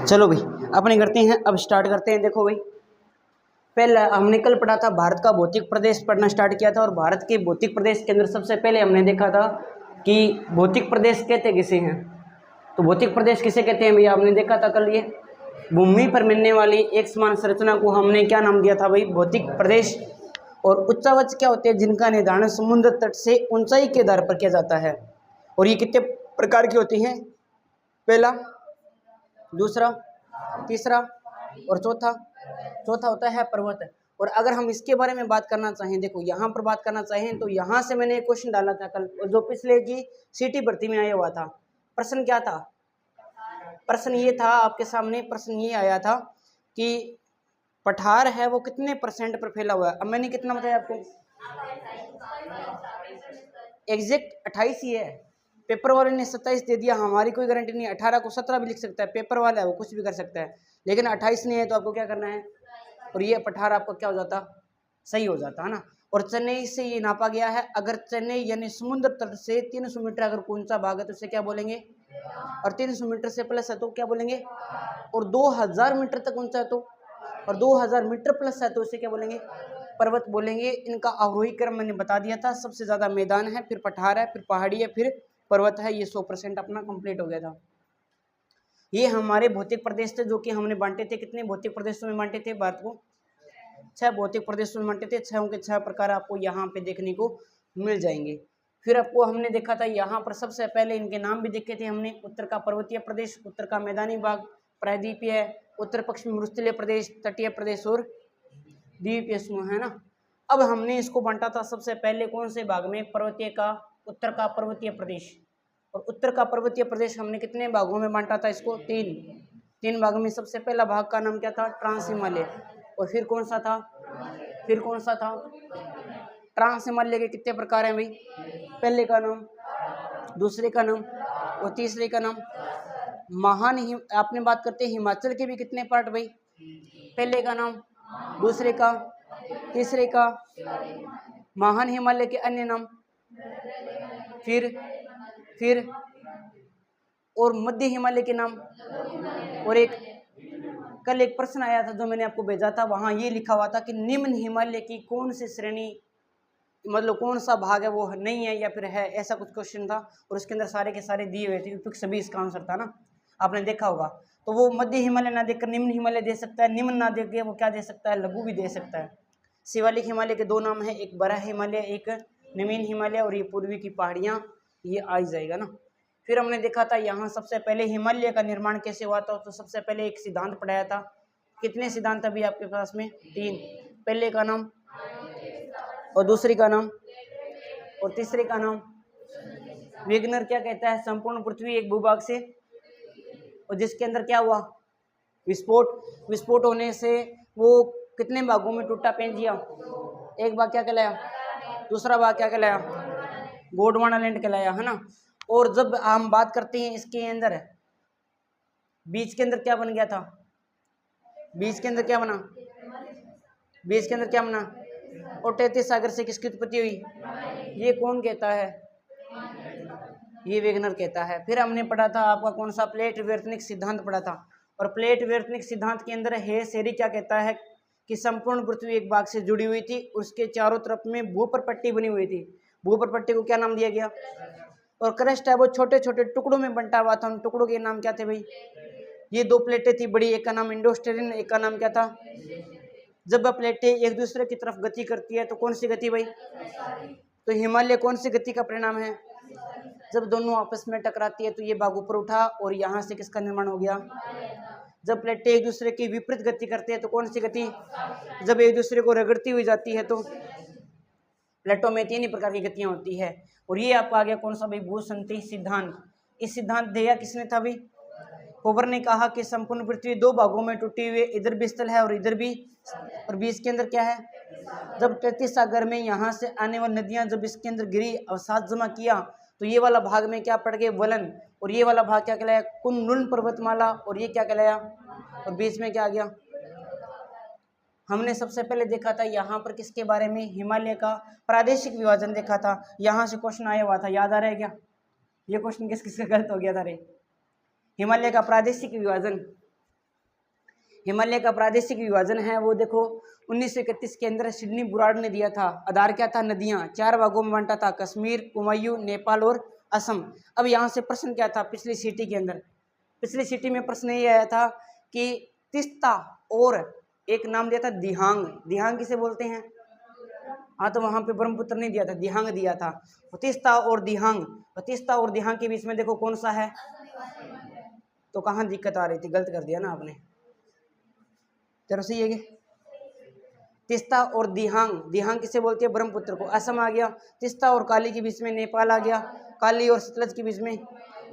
चलो भाई अपने करते हैं, अब स्टार्ट करते हैं। देखो भाई, पहला हमने कल पढ़ा था, भारत का भौतिक प्रदेश पढ़ना स्टार्ट किया था, और भारत के भौतिक प्रदेश के अंदर सबसे पहले हमने देखा था कि भौतिक प्रदेश कहते किसे हैं। तो भौतिक प्रदेश किसे कहते हैं भैया, हमने देखा था कल, ये भूमि पर मिलने वाली एक समान संरचना को हमने क्या नाम दिया था भाई, भौतिक प्रदेश। और उच्चावच क्या होते हैं, जिनका निर्धारण समुद्र तट से ऊंचाई के आधार पर किया जाता है। और ये कितने प्रकार की होती हैं, पहला, दूसरा, तीसरा और चौथा। चौथा होता है पर्वत। और अगर हम इसके बारे में बात करना चाहें, देखो यहाँ पर बात करना चाहें तो यहाँ से मैंने एक क्वेश्चन डाला था कल, और जो पिछले की सीटी भर्ती में आया हुआ था। प्रश्न क्या था, प्रश्न ये था आपके सामने, प्रश्न ये आया था कि पठार है वो कितने % पर फैला हुआ है। अब मैंने कितना बताया आपको, एग्जैक्ट 28 ही है। पेपर वाले ने 27 दे दिया, हमारी कोई गारंटी नहीं। 18 को 17 भी लिख सकता है, पेपर वाला है वो कुछ भी कर सकता है, लेकिन 28 नहीं है तो आपको क्या करना है, और ये पठार आपका क्या हो जाता, सही हो जाता है ना। और चेन्नई से ये नापा गया है। अगर चेन्नई यानी समुद्र तट से 300 मीटर अगर ऊंचा भाग है तो उसे क्या बोलेंगे, और 300 मीटर से प्लस है तो क्या बोलेंगे, और 2000 मीटर तक ऊंचा है तो, और 2000 मीटर प्लस है तो उसे क्या बोलेंगे, पर्वत बोलेंगे। इनका आरोही क्रम मैंने बता दिया था, सबसे ज़्यादा मैदान है, फिर पठार है, फिर पहाड़ी है, फिर पर्वत है। ये 100% अपना कंप्लीट हो गया था। ये हमारे भौतिक प्रदेश थे जो कि हमने बांटे थे, कितने भौतिक प्रदेशों में बांटे थे भारत को, 6 भौतिक प्रदेशों में बांटे थे। 6 के 6 प्रकार आपको यहाँ पे देखने को मिल जाएंगे। फिर आपको हमने देखा था यहाँ पर सबसे पहले इनके नाम भी देखे थे हमने। उत्तर का पर्वतीय प्रदेश, उत्तर का मैदानी भाग, प्रायद्वीपीय है, उत्तर पश्चिमी मरुस्थलीय प्रदेश, तटीय प्रदेश और द्वीपीय समूह है ना। अब हमने इसको बांटा था सबसे पहले कौन से भाग में, पर्वतीय का, उत्तर का पर्वतीय प्रदेश। और उत्तर का पर्वतीय प्रदेश हमने कितने भागों में बांटा था इसको, 3 भागों में। सबसे पहला भाग का नाम क्या था, ट्रांस हिमालय। और फिर कौन सा था, फिर कौन सा था, ट्रांस हिमालय के कितने प्रकार हैं भाई, पहले का नाम, दूसरे का नाम और तीसरे का नाम। आपने बात करते हैं हिमाचल के भी कितने पार्ट भाई, पहले का नाम, दूसरे का, तीसरे का। महान हिमालय के अन्य नाम, फिर और मध्य हिमालय के नाम। और एक कल एक प्रश्न आया था जो मैंने आपको भेजा था, वहां ये लिखा हुआ था कि निम्न हिमालय की कौन सी श्रेणी, मतलब कौन सा भाग है वो नहीं है या फिर है, ऐसा कुछ क्वेश्चन था। और उसके अंदर सारे के सारे दिए हुए थे, उपयुक्त सभी इसका आंसर था ना, आपने देखा होगा। तो वो मध्य हिमालय ना देकर निम्न हिमालय दे सकता है, निम्न ना देकर वो क्या दे सकता है, लघु भी दे सकता है। शिवालिक हिमालय के 2 नाम है, एक बड़ा हिमालय, एक नवीन हिमालय, और ये पूर्वी की पहाड़ियाँ, ये आ जाएगा ना। फिर हमने देखा था यहाँ सबसे पहले हिमालय का निर्माण कैसे हुआ था, तो सबसे पहले एक सिद्धांत पढ़ाया था। कितने सिद्धांत अभी आपके पास में, 3। पहले का नाम, और दूसरे का नाम, और तीसरे का नाम। वेगनर क्या कहता है, संपूर्ण पृथ्वी एक भूभाग से, और जिसके अंदर क्या हुआ, विस्फोट होने से वो कितने भागों में टूटा पेंजिया, एक भाग क्या कहलाया, दूसरा भाग क्या कहलाया, गोंडवाना लैंड कहलाया है ना। और जब हम बात करते हैं इसके अंदर, बीच के अंदर क्या बन गया था, बीच के अंदर क्या बना, बीच के अंदर क्या बना, और 33 सागर से किसकी उत्पत्ति हुई, ये कौन कहता है, ये वेगनर कहता है। फिर हमने पढ़ा था आपका कौन सा, प्लेट विवर्तनिक सिद्धांत पढ़ा था। और प्लेट विवर्तनिक सिद्धांत के अंदर है सेरी क्या कहता है कि संपूर्ण पृथ्वी एक भाग से जुड़ी हुई थी, उसके चारों तरफ में भूपरपट्टी बनी हुई थी। भूपरपट्टी को क्या नाम दिया गया, और क्रस्ट है वो छोटे छोटे टुकड़ों में बंटा हुआ था, उन टुकड़ों के नाम क्या थे भाई, ये 2 प्लेटें थी बड़ी, एक का नाम इंडोस्टेरिन, एक का नाम क्या था। जब वह प्लेटें एक दूसरे की तरफ गति करती है तो कौन सी गति भाई, तो हिमालय कौन सी गति का परिणाम है, जब दोनों आपस में टकराती है तो ये भाग ऊपर उठा और यहाँ से किसका निर्माण हो गया। जब प्लेटें एक दूसरे की विपरीत गति करते हैं तो कौन सी गति, जब एक दूसरे को रगड़ती हुई जाती है तो। प्लेटों में 3 ही प्रकार की गतियां होती है। और ये आपका आ गया कौन सा भाई, भूसंतरी सिद्धांत। इस सिद्धांत दिया किसने था भाई, होवर ने कहा कि संपूर्ण पृथ्वी 2 भागों में टूटी हुई, इधर भी स्थल है और इधर भी, और बीच के अंदर क्या है, जब 33 सागर में यहाँ से आने वाली नदियां जब इसके अंदर गिरी, अवसाद जमा किया, तो ये वाला भाग में क्या पड़ गए, वलन, और ये वाला भाग क्या कहलाया, कुनलुन पर्वतमाला, और ये क्या कहलाया, और बीच में क्या आ गया। हमने सबसे पहले देखा था यहाँ पर किसके बारे में, हिमालय का प्रादेशिक विभाजन देखा था। यहाँ से क्वेश्चन आया हुआ था, याद आ रहा है क्या, ये क्वेश्चन किस किस का गलत हो गया था रे। हिमालय का प्रादेशिक विभाजन, हिमालय का प्रादेशिक विभाजन है वो देखो 1931 के अंदर सिडनी बुराड़ ने दिया था। आधार क्या था? नदियां। 4 भागों में बांटा था, कश्मीर, कुमायूं, नेपाल और असम। अब यहाँ से प्रश्न क्या था पिछली सिटी के अंदर? पिछली सिटी में प्रश्न ये आया था कि तीस्ता और एक नाम दिया था दिहांग। दिहांग किसे बोलते हैं? हाँ, तो वहां पे ब्रह्मपुत्र नहीं दिया था, दिहांग दिया था। तीस्ता और दिहांग, तीस्ता और दिहांग के बीच में देखो कौन सा है? तो कहाँ दिक्कत आ रही थी? गलत कर दिया ना आपने। चलो सही है कि तीस्ता और दिहांग, दिहांग किसे बोलते हैं? ब्रह्मपुत्र को। असम आ गया, तीस्ता और काली के बीच में नेपाल आ गया, काली और सतलज के बीच में,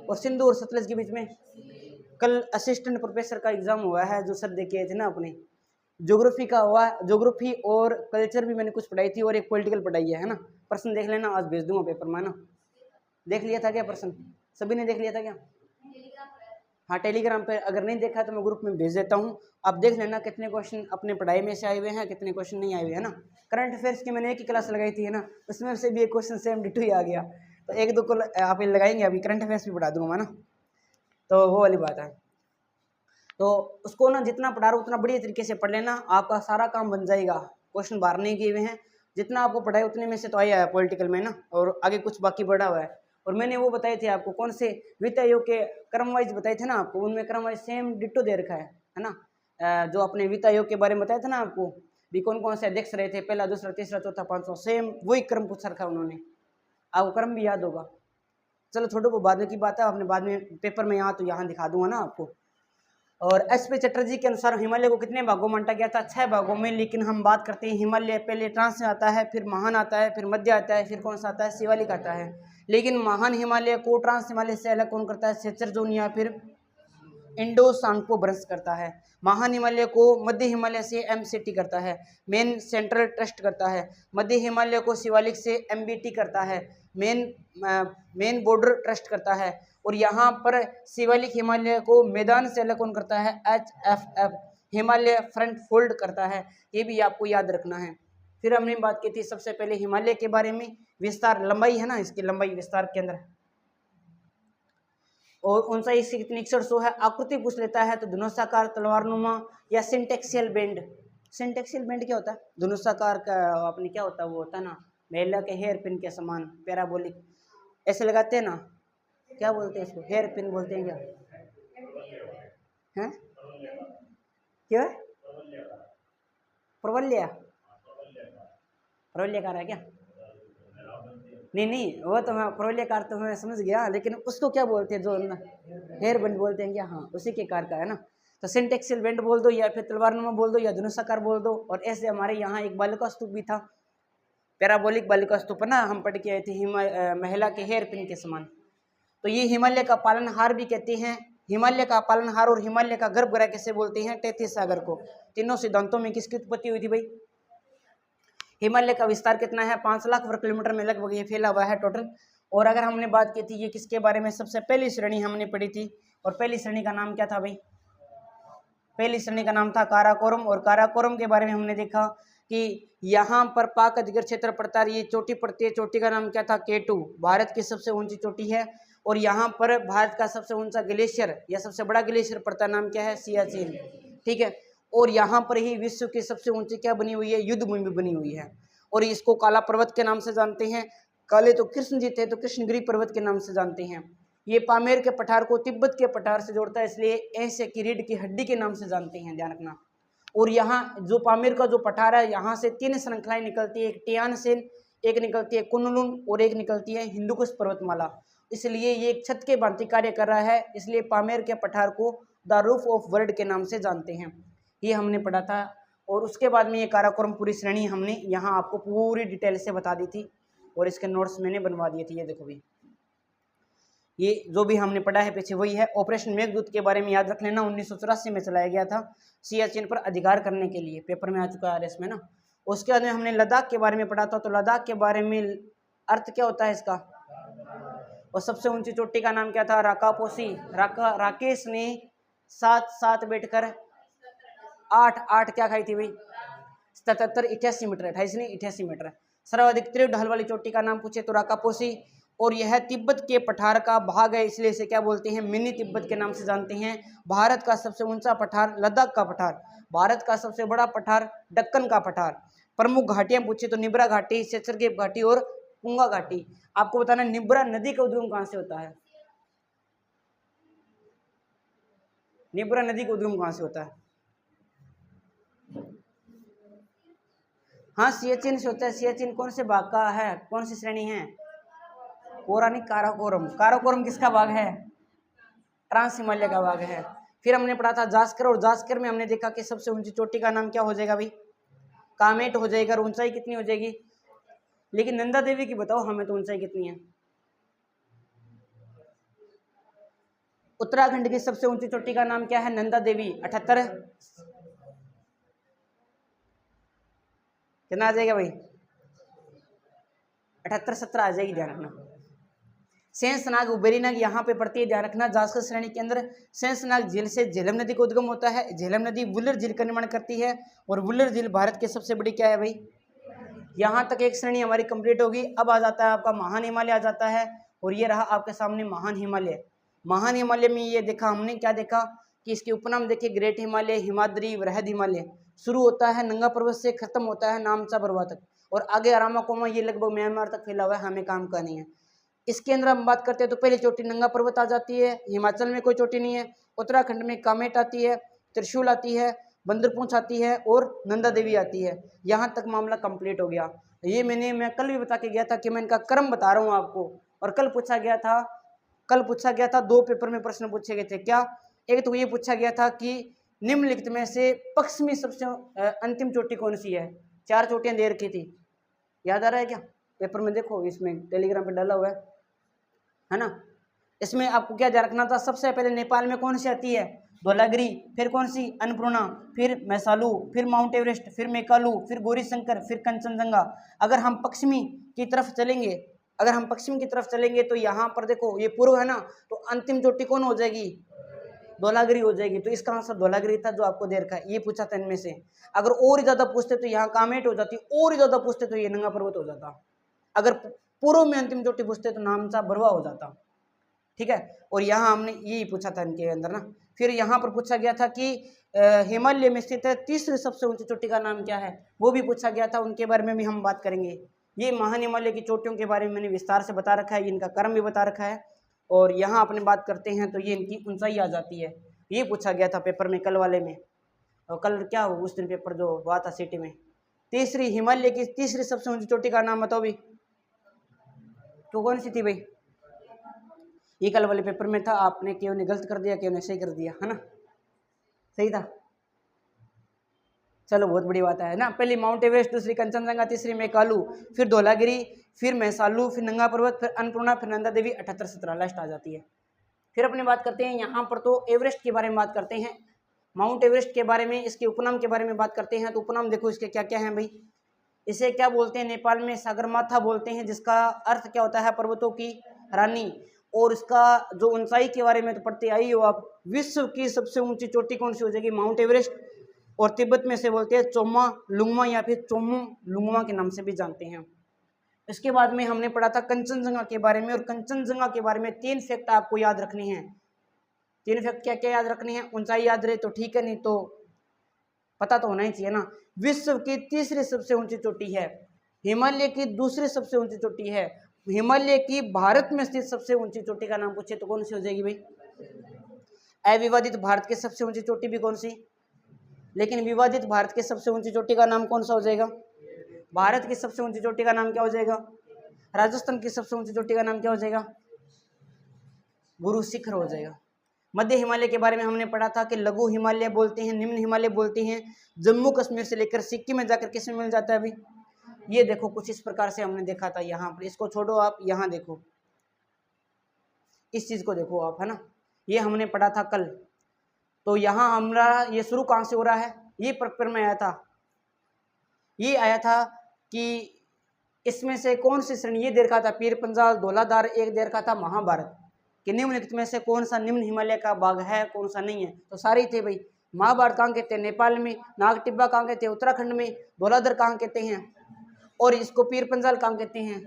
और सिंधु और सतलज के बीच में। कल असिस्टेंट प्रोफेसर का एग्जाम हुआ है जो सर देखे थे ना अपने, ज्योग्राफी का हुआ। ज्योग्राफी और कल्चर भी मैंने कुछ पढ़ाई थी और एक पॉलिटिकल पढ़ाई है ना। प्रश्न देख लेना, आज भेज दूंगा पेपर में ना। देख लिया था क्या प्रश्न? सभी ने देख लिया था क्या? हाँ, टेलीग्राम पे अगर नहीं देखा तो मैं ग्रुप में भेज देता हूँ, आप देख लेना कितने क्वेश्चन अपने पढ़ाई में से आए हुए हैं, कितने क्वेश्चन नहीं आए हुए हैं ना। करंट अफेयर्स की मैंने एक ही क्लास लगाई थी है ना, उसमें से भी एक क्वेश्चन सेम डिटो ही आ गया, तो एक दो को आप लगाएंगे, अभी करंट अफेयर्स भी पढ़ा दूंगा मैं ना, तो वो वाली बात है। तो उसको ना जितना पढ़ा रहा हूँ उतना बढ़िया तरीके से पढ़ लेना, आपका सारा काम बन जाएगा। क्वेश्चन बाहर नहीं किए हुए हैं, जितना आपको पढ़ाए उतने में से तो आया है पॉलिटिकल में ना, और आगे कुछ बाकी बढ़ा हुआ है। और मैंने वो बताए थे आपको, कौन से वित्त आयोग के क्रम वाइज बताए थे ना आपको, उनमें क्रम वाइज सेम डिट्टो दे रखा है ना। जो अपने वित्त आयोग के बारे में बताया था ना आपको, भी कौन कौन से अध्यक्ष रहे थे, पहला, दूसरा, तीसरा, चौथा, 500, सेम वही क्रम पूछ रखा है उन्होंने, आपको क्रम भी याद होगा। चलो छोटो को बाद में की बात है, आपने बाद में पेपर में यहाँ तो यहाँ दिखा दूंगा ना आपको। और एस.पी. चटर्जी के अनुसार हिमालय को कितने भागों में बांटा गया था? 6 भागों में। लेकिन हम बात करते हैं हिमालय, पहले ट्रांस में आता है, फिर महान आता है, फिर मध्य आता है, फिर कौन सा आता है? शिवालिक आता है। लेकिन महान हिमालय को ट्रांस हिमालय से अलग कौन करता है? सेचर जोन या फिर इंडो सांको ब्रंश करता है। महान हिमालय को मध्य हिमालय से एमसीटी करता है, मेन सेंट्रल ट्रस्ट करता है। मध्य हिमालय को शिवालिक से एमबीटी करता है, मेन बॉर्डर ट्रस्ट करता है। और यहाँ पर शिवालिक हिमालय को मैदान से अलग कौन करता है? HFF, हिमालय फ्रंट फोल्ड करता है। ये भी आपको याद रखना है। फिर हमने बात की थी सबसे पहले हिमालय के बारे में, विस्तार, लंबाई है ना, इसकी लंबाई विस्तार के अंदर, और ऊंचाई इसकी कितनी? 6100 है। आकृति पूछ लेता है तो धनुषाकार, तलवारनुमा या सिंटेक्सियल बेंड। सिंटेक्सियल बेंड क्या होता है? धनुषाकार का अपने क्या होता है? वो होता है ना महिला के हेयर पिन के समान, पैराबोलिक ऐसे लगाते हैं ना, क्या बोलते हैं इसको? हेयर पिन बोलते हैं क्या? हैं? क्या है? प्रवल्या, प्रवल्याकार है क्या? नहीं, वो तो मैं प्रवल्याकार तो मैं समझ गया, लेकिन उसको क्या बोलते हैं? जो हेयर बैंड बोलते हैं क्या? हाँ, उसी के कार का है ना। तो सिंटेक्सियल बेंड बोल दो, या फिर तलवारनुमा बोल दो, या धनुषाकार बोल दो। और ऐसे हमारे यहाँ एक बालिका स्तूप भी था, पैराबोलिक बालिका स्तूप ना, हम पढ़ के आए थे, महिला के हेयर पिन के समान। तो ये हिमालय का पालनहार भी कहते हैं। हिमालय का पालनहार और हिमालय का गर्भगृह कैसे बोलते हैं? तैतीस सागर को। तीनों सिद्धांतों में किसकी उत्पत्ति हुई थी भाई? हिमालय का विस्तार कितना है? 5 लाख वर्ग किलोमीटर में लगभग ये फैला हुआ है टोटल। और अगर हमने बात की थी ये किसके बारे में, सबसे पहली श्रेणी हमने पढ़ी थी, और पहली श्रेणी का नाम क्या था भाई? पहली श्रेणी का नाम था काराकोरम। और काराकोरम के बारे में हमने देखा कि यहाँ पर पाक अधिकृत क्षेत्र पड़ता है, ये चोटी पड़ती है, चोटी का नाम क्या था? K2, भारत की सबसे ऊंची चोटी है। और यहाँ पर भारत का सबसे ऊंचा ग्लेशियर या सबसे बड़ा ग्लेशियर पड़ता है, नाम क्या है? सियाचिन, ठीक है। और यहाँ पर ही विश्व की सबसे ऊंची क्या बनी हुई है? युद्ध भूमि बनी हुई है। और इसको काला पर्वत के नाम से जानते हैं। काले तो कृष्ण जी थे, तो कृष्णगिरी पर्वत के नाम से जानते हैं। ये पामेर के पठार को तिब्बत के पठार से जोड़ता है, इसलिए ऐसे की रीढ़ की हड्डी के नाम से जानते हैं, ध्यान रखना। और यहाँ जो पामेर का जो पठार है, यहाँ से 3 श्रृंखलाएं निकलती है, एक टियान सेन, एक निकलती है कुनलुन, और एक निकलती है हिंदुकुश पर्वतमाला। इसलिए ये एक छत के भांति कार्य कर रहा है, इसलिए पामेर के पठार को द रूफ ऑफ वर्ल्ड के नाम से जानते हैं। ये हमने पढ़ा था। और उसके बाद में ये काराकोरम पूरी श्रेणी हमने यहाँ आपको पूरी डिटेल से बता दी थी, और इसके नोट्स मैंने बनवा दिए थे। ये देखो भी, ये जो भी हमने पढ़ा है पीछे वही है। ऑपरेशन मेघदूत के बारे में याद रख लेना, 1984 में चलाया गया था सियाचिन पर अधिकार करने के लिए, पेपर में आ चुका है इसमें ना। उसके बाद में हमने लद्दाख के बारे में पढ़ा था, तो लद्दाख के बारे में अर्थ क्या होता है इसका? और सबसे ऊंची चोटी का नाम क्या था? राकापोसी। राकेश ने 7 बैठकर 8 क्या खाई थी भाई? 77 88 मीटर, 28 नहीं 88 मीटर। सर्वाधिक तीव्र ढाल वाली चोटी का नाम पूछे तो राकापोसी। और यह तिब्बत के पठार का भाग है, इसलिए इसे क्या बोलते हैं, मिनी तिब्बत के नाम से जानते हैं। भारत का सबसे ऊंचा पठार लद्दाख का पठार, भारत का सबसे बड़ा पठार दक्कन का पठार। प्रमुख घाटियां पूछे तो निब्रा घाटी, सेचरगेप घाटी और पुंगा घाटी। आपको बताना निब्रा नदी का उद्गम कहां से होता है, निब्रा नदी का उद्गम कहां से होता है? हाँ, सियाचिन से होता है। सियाचिन कौन से भाग का है, कौन सी श्रेणी है? पौराणिक काराकोरम। काराकोरम किसका भाग है? ट्रांस हिमालय का भाग है। फिर हमने पढ़ा था जास्कर, और जास्कर में हमने देखा कि सबसे ऊंची चोटी का नाम क्या हो जाएगा भाई, कामेट हो जाएगा। और ऊंचाई कितनी हो जाएगी? लेकिन नंदा देवी की बताओ हमें तो ऊंचाई कितनी है? उत्तराखंड की सबसे ऊंची चोटी का नाम क्या है? नंदा देवी। 78 कितना आ जाएगा भाई? 78-17 आ जाएगी, ध्यान रखना। शेषनाग उबेरीनाग यहाँ पे पड़ती है, ध्यान रखना। जास्कर श्रेणी के अंदर शेषनाग झील से झेलम नदी का उद्गम होता है। झेलम नदी वुलर झील का निर्माण करती है, और वुलर झील भारत की सबसे बड़ी क्या है भाई? यहाँ तक एक श्रेणी हमारी कंप्लीट होगी। अब आ जाता है आपका महान हिमालय आ जाता है, और ये रहा आपके सामने महान हिमालय। महान हिमालय में ये देखा हमने, क्या देखा कि इसके उपनाम देखे, ग्रेट हिमालय, हिमाद्री, वृहद हिमालय। शुरू होता है नंगा पर्वत से, खत्म होता है नामचा पर्वत तक, और आगे अरामाकोमा, ये लगभग म्यांमार तक फैला हुआ है, हमें काम का नहीं है। इसके अंदर हम बात करते हैं तो पहली चोटी नंगा पर्वत आ जाती है। हिमाचल में कोई चोटी नहीं है। उत्तराखंड में कामेट आती है, त्रिशूल आती है, बंदरपूंछ आती है, और नंदा देवी आती है। यहाँ तक मामला कंप्लीट हो गया। ये मैं कल भी बता के गया था कि मैं इनका क्रम बता रहा हूँ आपको। और कल पूछा गया था 2 पेपर में प्रश्न पूछे गए थे। क्या? एक तो ये पूछा गया था कि निम्नलिखित में से पश्चिमी सबसे अंतिम चोटी कौन सी है? 4 चोटियां दे रखी थी, याद आ रहा है क्या? पेपर में देखो, इसमें टेलीग्राम पे डाला हुआ है ना। इसमें आपको क्या ध्यान रखना था? सबसे पहले नेपाल में कौन सी आती है? धौलागिरी, फिर कौन सी? अन्नपूर्णा, फिर मैसालू, फिर माउंट एवरेस्ट, फिर मेकालू, फिर गौरीशंकर, फिर कंचनजंगा। अगर हम पश्चिमी की तरफ चलेंगे तो यहाँ पर देखो, ये पूर्व है ना, तो अंतिम चोटी कौन हो जाएगी? धौलागिरी हो जाएगी। तो इसका आंसर धौलागिरी था, जो आपको दे रखा है। ये पूछा था इनमें से। अगर और ही ज्यादा पूछते तो यहाँ कामेट हो जाती, और ही ज्यादा पूछते तो ये नंगा पर्वत हो जाता। अगर पूर्व में अंतिम चोटी पूछते तो नामचा बरवा हो जाता, ठीक है। और यहाँ हमने यही पूछा था इनके अंदर ना। फिर यहाँ पर पूछा गया था कि हिमालय में स्थित तीसरी सबसे ऊंची चोटी का नाम क्या है, वो भी पूछा गया था। उनके बारे में भी हम बात करेंगे। ये महान हिमालय की चोटियों के बारे में मैंने विस्तार से बता रखा है, इनका क्रम भी बता रखा है। और यहाँ अपने बात करते हैं तो ये इनकी ऊंचाई आ जाती है। ये पूछा गया था पेपर में, कल वाले में। और कल क्या हो, उस दिन पेपर जो हुआ था सिटी में, तीसरी हिमालय की तीसरी सबसे ऊंची चोटी का नाम बताओ भी, तो कौन सी थी भाई? ये कल वाले पेपर में था। आपने क्यों ने गलत कर दिया, क्यों ने सही कर दिया, है ना? सही था, चलो बहुत बड़ी बात है ना। पहली माउंट एवरेस्ट, दूसरी कंचनजंगा, तीसरी मेकालू, फिर धौलागिरी, फिर मैसालू, फिर नंगा पर्वत, फिर अन्नपूर्णा, फिर नंदा देवी। 78-17 लास्ट आ जाती है। फिर अपनी बात करते हैं यहाँ पर तो एवरेस्ट के बारे में बात करते हैं, माउंट एवरेस्ट के बारे में, इसके उपनाम के बारे में बात करते हैं। तो उपनाम देखो इसके क्या क्या हैं भाई। इसे क्या बोलते हैं? नेपाल में सागरमाथा बोलते हैं, जिसका अर्थ क्या होता है? पर्वतों की रानी। और इसका जो ऊंचाई के बारे में तो पढ़ते आई हो आप, विश्व की सबसे ऊंची चोटी कौन सी हो जाएगी? Mount Everest. और तिब्बत में से बोलते हैं चोमा लुंगमा, या फिर चोमू लुंगमा के नाम से भी जानते हैं। इसके बाद में हमने पढ़ा था कंचनजंगा के बारे में। और कंचनजंगा के बारे में 3 फैक्ट आपको याद रखने हैं। 3 फैक्ट क्या क्या याद रखने हैं? ऊंचाई याद रहे तो ठीक है, नहीं तो पता तो होना ही चाहिए ना। विश्व की तीसरी सबसे ऊंची चोटी है, हिमालय की दूसरी सबसे ऊंची चोटी है, हिमालय की भारत में स्थित सबसे ऊंची चोटी का नाम पूछे तो कौन सी हो जाएगी भाई? अविवादित भारत की सबसे ऊंची चोटी भी कौन सी? लेकिन विवादित भारत की सबसे ऊंची चोटी का नाम कौन सा हो जाएगा? भारत की सबसे ऊंची चोटी का नाम क्या हो जाएगा? राजस्थान की सबसे ऊंची चोटी का नाम क्या हो जाएगा? गुरु शिखर हो जाएगा। मध्य हिमालय के बारे में हमने पढ़ा था कि लघु हिमालय बोलते हैं, निम्न हिमालय बोलते हैं। जम्मू कश्मीर से लेकर सिक्किम में जाकर किस में मिल जाता है अभी? ये देखो कुछ इस प्रकार से हमने देखा था। यहाँ पर इसको छोड़ो, आप यहाँ देखो, इस चीज को देखो आप, है ना। ये हमने पढ़ा था कल। तो यहाँ हमारा ये शुरू कहाँ से हो रहा है? ये पेपर में आया था, ये आया था कि इसमें से कौन सी श्रेणी, ये दे रखा था पीर पंजाल, धौलाधार, एक दे रखा था महाभारत, कि निम्नलिखित में से कौन सा निम्न हिमालय का भाग है, कौन सा नहीं है। तो सारे थे भाई। महाभारत कहाँ कहते हैं? नेपाल में। नागटिब्बा कहाँ कहते हैं? उत्तराखंड में। धौलाधर कहाँ कहते हैं? और इसको पीर पंजाल कहाँ कहते हैं?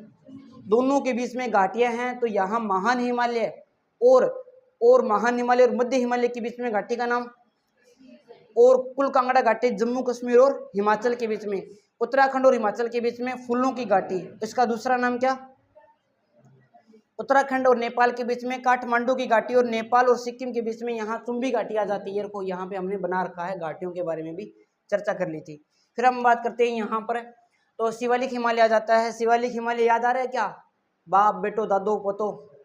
दोनों के बीच में घाटियां हैं, तो यहाँ महान हिमालय और महान हिमालय और मध्य हिमालय के बीच में घाटी का नाम, और कुल कांगड़ा घाटी जम्मू कश्मीर और हिमाचल के बीच में, उत्तराखंड और हिमाचल के बीच में फूलों की घाटी, इसका दूसरा नाम क्या? उत्तराखंड और नेपाल के बीच में काठमांडू की घाटी, और नेपाल और सिक्किम के बीच में यहाँ चुंबी घाटी आ जाती है। को यहाँ पे हमने बना रखा है, घाटियों के बारे में भी चर्चा कर ली थी। फिर हम बात करते हैं यहाँ पर, तो शिवालिक हिमालय आ जाता है। शिवालिक हिमालय याद आ रहा है क्या? बाप बेटो दादो पोतो,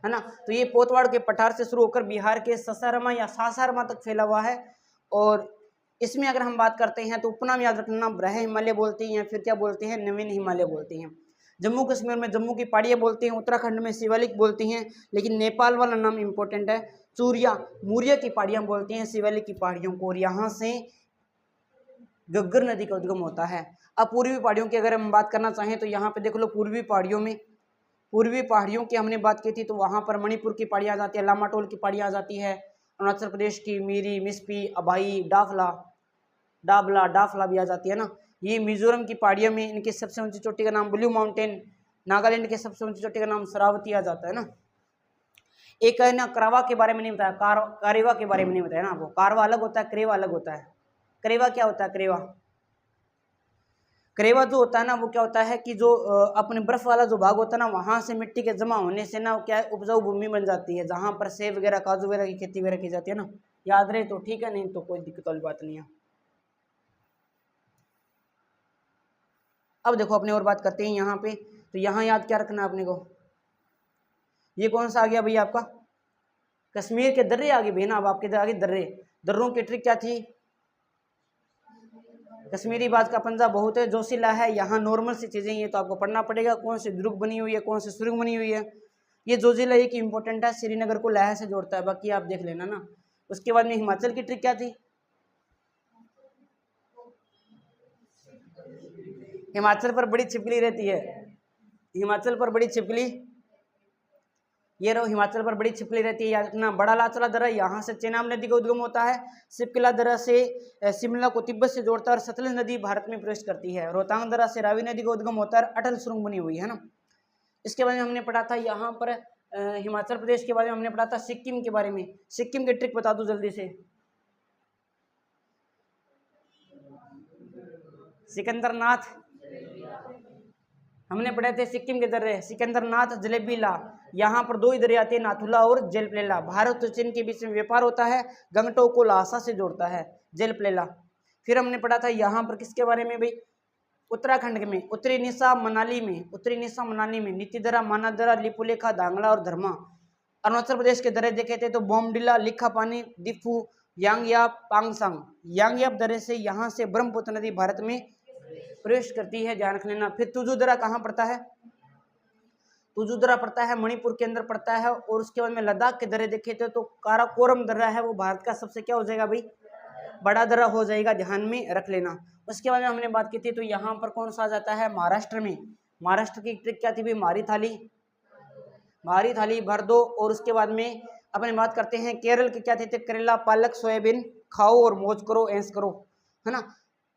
है ना। तो ये पोतवाड़ के पठार से शुरू होकर बिहार के ससारमा या सासारमा तक फैला हुआ है। और इसमें अगर हम बात करते हैं तो उपनाम याद रखना, ब्रह हिमालय बोलते हैं या फिर क्या बोलते हैं, नवीन हिमालय बोलते हैं। जम्मू कश्मीर में जम्मू की पहाड़ियाँ बोलते हैं, उत्तराखंड में शिवालिक बोलती हैं, लेकिन नेपाल वाला नाम इंपॉर्टेंट है, चूरिया मूरिया की पहाड़ियाँ बोलती हैं शिवालिक की पहाड़ियों को। और यहाँ से घग्गर नदी का उद्गम होता है। अब पूर्वी पहाड़ियों की अगर हम बात करना चाहें तो यहाँ पे देख लो, पूर्वी पहाड़ियों की हमने बात की थी, तो वहाँ पर मणिपुर की पहाड़ियाँ आ जाती है, लामाटोल की पहाड़ियाँ आ जाती है, अरुणाचल प्रदेश की मीरी, मिस्पी, अभाई, डाफला भी आ जाती है ना। ये मिजोरम की पहाड़ियों में इनकी सबसे ऊंची चोटी का नाम ब्लू माउंटेन, नागालैंड के सबसे ऊंची चोटी का नाम शरावती आ जाता है ना। एक है ना, करावा के बारे में नहीं बताया, करेवा के बारे में नहीं बताया ना आपको। कारवा अलग होता है, करेवा अलग होता है। करेवा क्या होता है? करेवा जो होता है ना, वो क्या होता है कि जो अपने बर्फ वाला जो भाग होता है ना, वहां से मिट्टी के जमा होने से ना क्या है, उपजाऊ भूमि बन जाती है, जहां पर सेब वगैरह, काजू वगैरह की खेती वगैरह की जाती है ना। याद रहे तो ठीक है, नहीं तो कोई दिक्कत वाली बात नहीं है। अब देखो अपने और बात करते हैं यहाँ पे, तो यहाँ याद क्या रखना है अपने को? ये कौन सा आ गया भैया आपका? कश्मीर के दर्रे आ गए भैया ना। अब आपके आगे दर्रों की ट्रिक क्या थी? कश्मीरी बाज का पंजा बहुत है, जोशीला है। यहाँ नॉर्मल सी चीजें, ये तो आपको पढ़ना पड़ेगा, कौन सी दुर्ग बनी हुई है, कौन सी सुरंग बनी हुई है। ये जोशीला एक इंपॉर्टेंट है, श्रीनगर को लेह से जोड़ता है, बाकी आप देख लेना ना। उसके बाद में हिमाचल की ट्रिक क्या थी? हिमाचल पर बड़ी छिपकली रहती है, हिमाचल पर बड़ी छिपकली, ये रहो, हिमाचल पर बड़ी छिपकली रहती है। याद रखना, बड़ा लाचला दर्रा, यहाँ से चेनाब नदी का उद्गम होता है। सिपकिला दर्रा से शिमला को तिब्बत से जोड़ता है और सतलज नदी भारत में प्रवेश करती है। रोहतांग दर्रा से रावी नदी का उद्गम होता है, अटल सुरंग बनी हुई है ना। इसके बारे में हमने पढ़ा था यहाँ पर, हिमाचल प्रदेश के बारे में हमने पढ़ा था। सिक्किम के बारे में, सिक्किम की ट्रिक बता दो जल्दी से। सिकंदरनाथ, हमने पढ़े थे सिक्किम के दर्रे, सिकंदरनाथ, जलेबीला। यहाँ पर दो ही दर्रे आते हैं, नाथुला और जेलप्लेला। भारत और चीन के बीच में व्यापार होता है, गंगटोक को लासा से जोड़ता है जेलप्लेला। फिर हमने पढ़ा था यहाँ पर किसके बारे में भाई? उत्तराखंड में उत्तरी निशा मनाली में नीतिदरा, मानादरा, लिपुलेखा, धांगला और धर्मा। अरुणाचल प्रदेश के दर्रे देखे थे तो बोमडिला, लिखा पानी, दिफू, यांगयाप, पांगसांग। यांगयाप दर्रे से यहाँ से ब्रह्मपुत्र नदी भारत में प्रवेश करती है, ध्यान रख लेना। फिर तुजू दर्रा कहाँ पड़ता है? तुजू दर्रा पड़ता है मणिपुर के अंदर पड़ता है। और उसके बाद में लद्दाख के दर्रे देखे थे तो काराकोरम दर्रा है, वो भारत का सबसे क्या हो जाएगा भाई? बड़ा दर्रा हो जाएगा, ध्यान में रख लेना। उसके बाद में हमने बात की थी तो यहाँ पर कौन सा आ जाता है? महाराष्ट्र में, महाराष्ट्र की ट्रिक क्या थी भाई? मारी थाली भर दो। और उसके बाद में अपने बात करते हैं केरल के क्या थे? करेला, पालक, सोयाबीन खाओ और मौज करो, ऐश करो, है ना।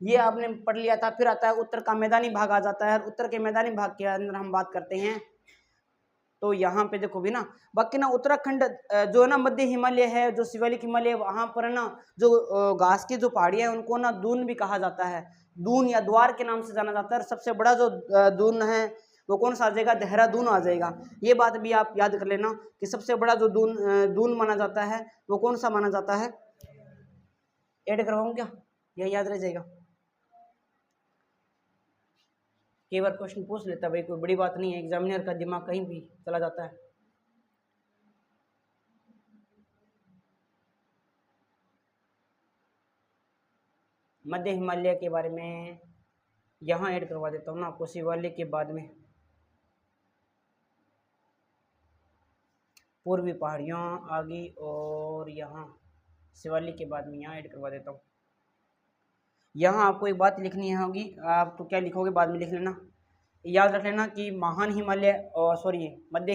ये आपने पढ़ लिया था। फिर आता है उत्तर का मैदानी भाग आ जाता है। उत्तर के मैदानी भाग के अंदर हम बात करते हैं तो यहाँ पे देखो भी ना, बाकी ना उत्तराखंड जो है ना, मध्य हिमालय है, जो शिवालिक हिमालय, वहाँ पर ना जो घास की जो पहाड़ियाँ है उनको ना दून भी कहा जाता है, दून या द्वार के नाम से जाना जाता है। और सबसे बड़ा जो दून है वो कौन सा आ जाएगा? देहरादून आ जाएगा। ये बात भी आप याद कर लेना कि सबसे बड़ा जो दून माना जाता है वो कौन सा माना जाता है? ऐड करवाऊँ क्या? यह याद रह जाएगा। कई बार क्वेश्चन पूछ लेता भाई, कोई बड़ी बात नहीं है, एग्जामिनर का दिमाग कहीं भी चला जाता है। मध्य हिमालय के बारे में यहाँ ऐड करवा देता हूँ ना आपको, शिवालिक के बाद में पूर्वी पहाड़ियाँ आ गई, और यहाँ शिवालिक के बाद में यहाँ ऐड करवा देता हूँ। यहाँ आपको एक बात लिखनी होगी, आप तो क्या लिखोगे बाद में लिख लेना। याद रख लेना कि महान हिमालय और सॉरी मध्य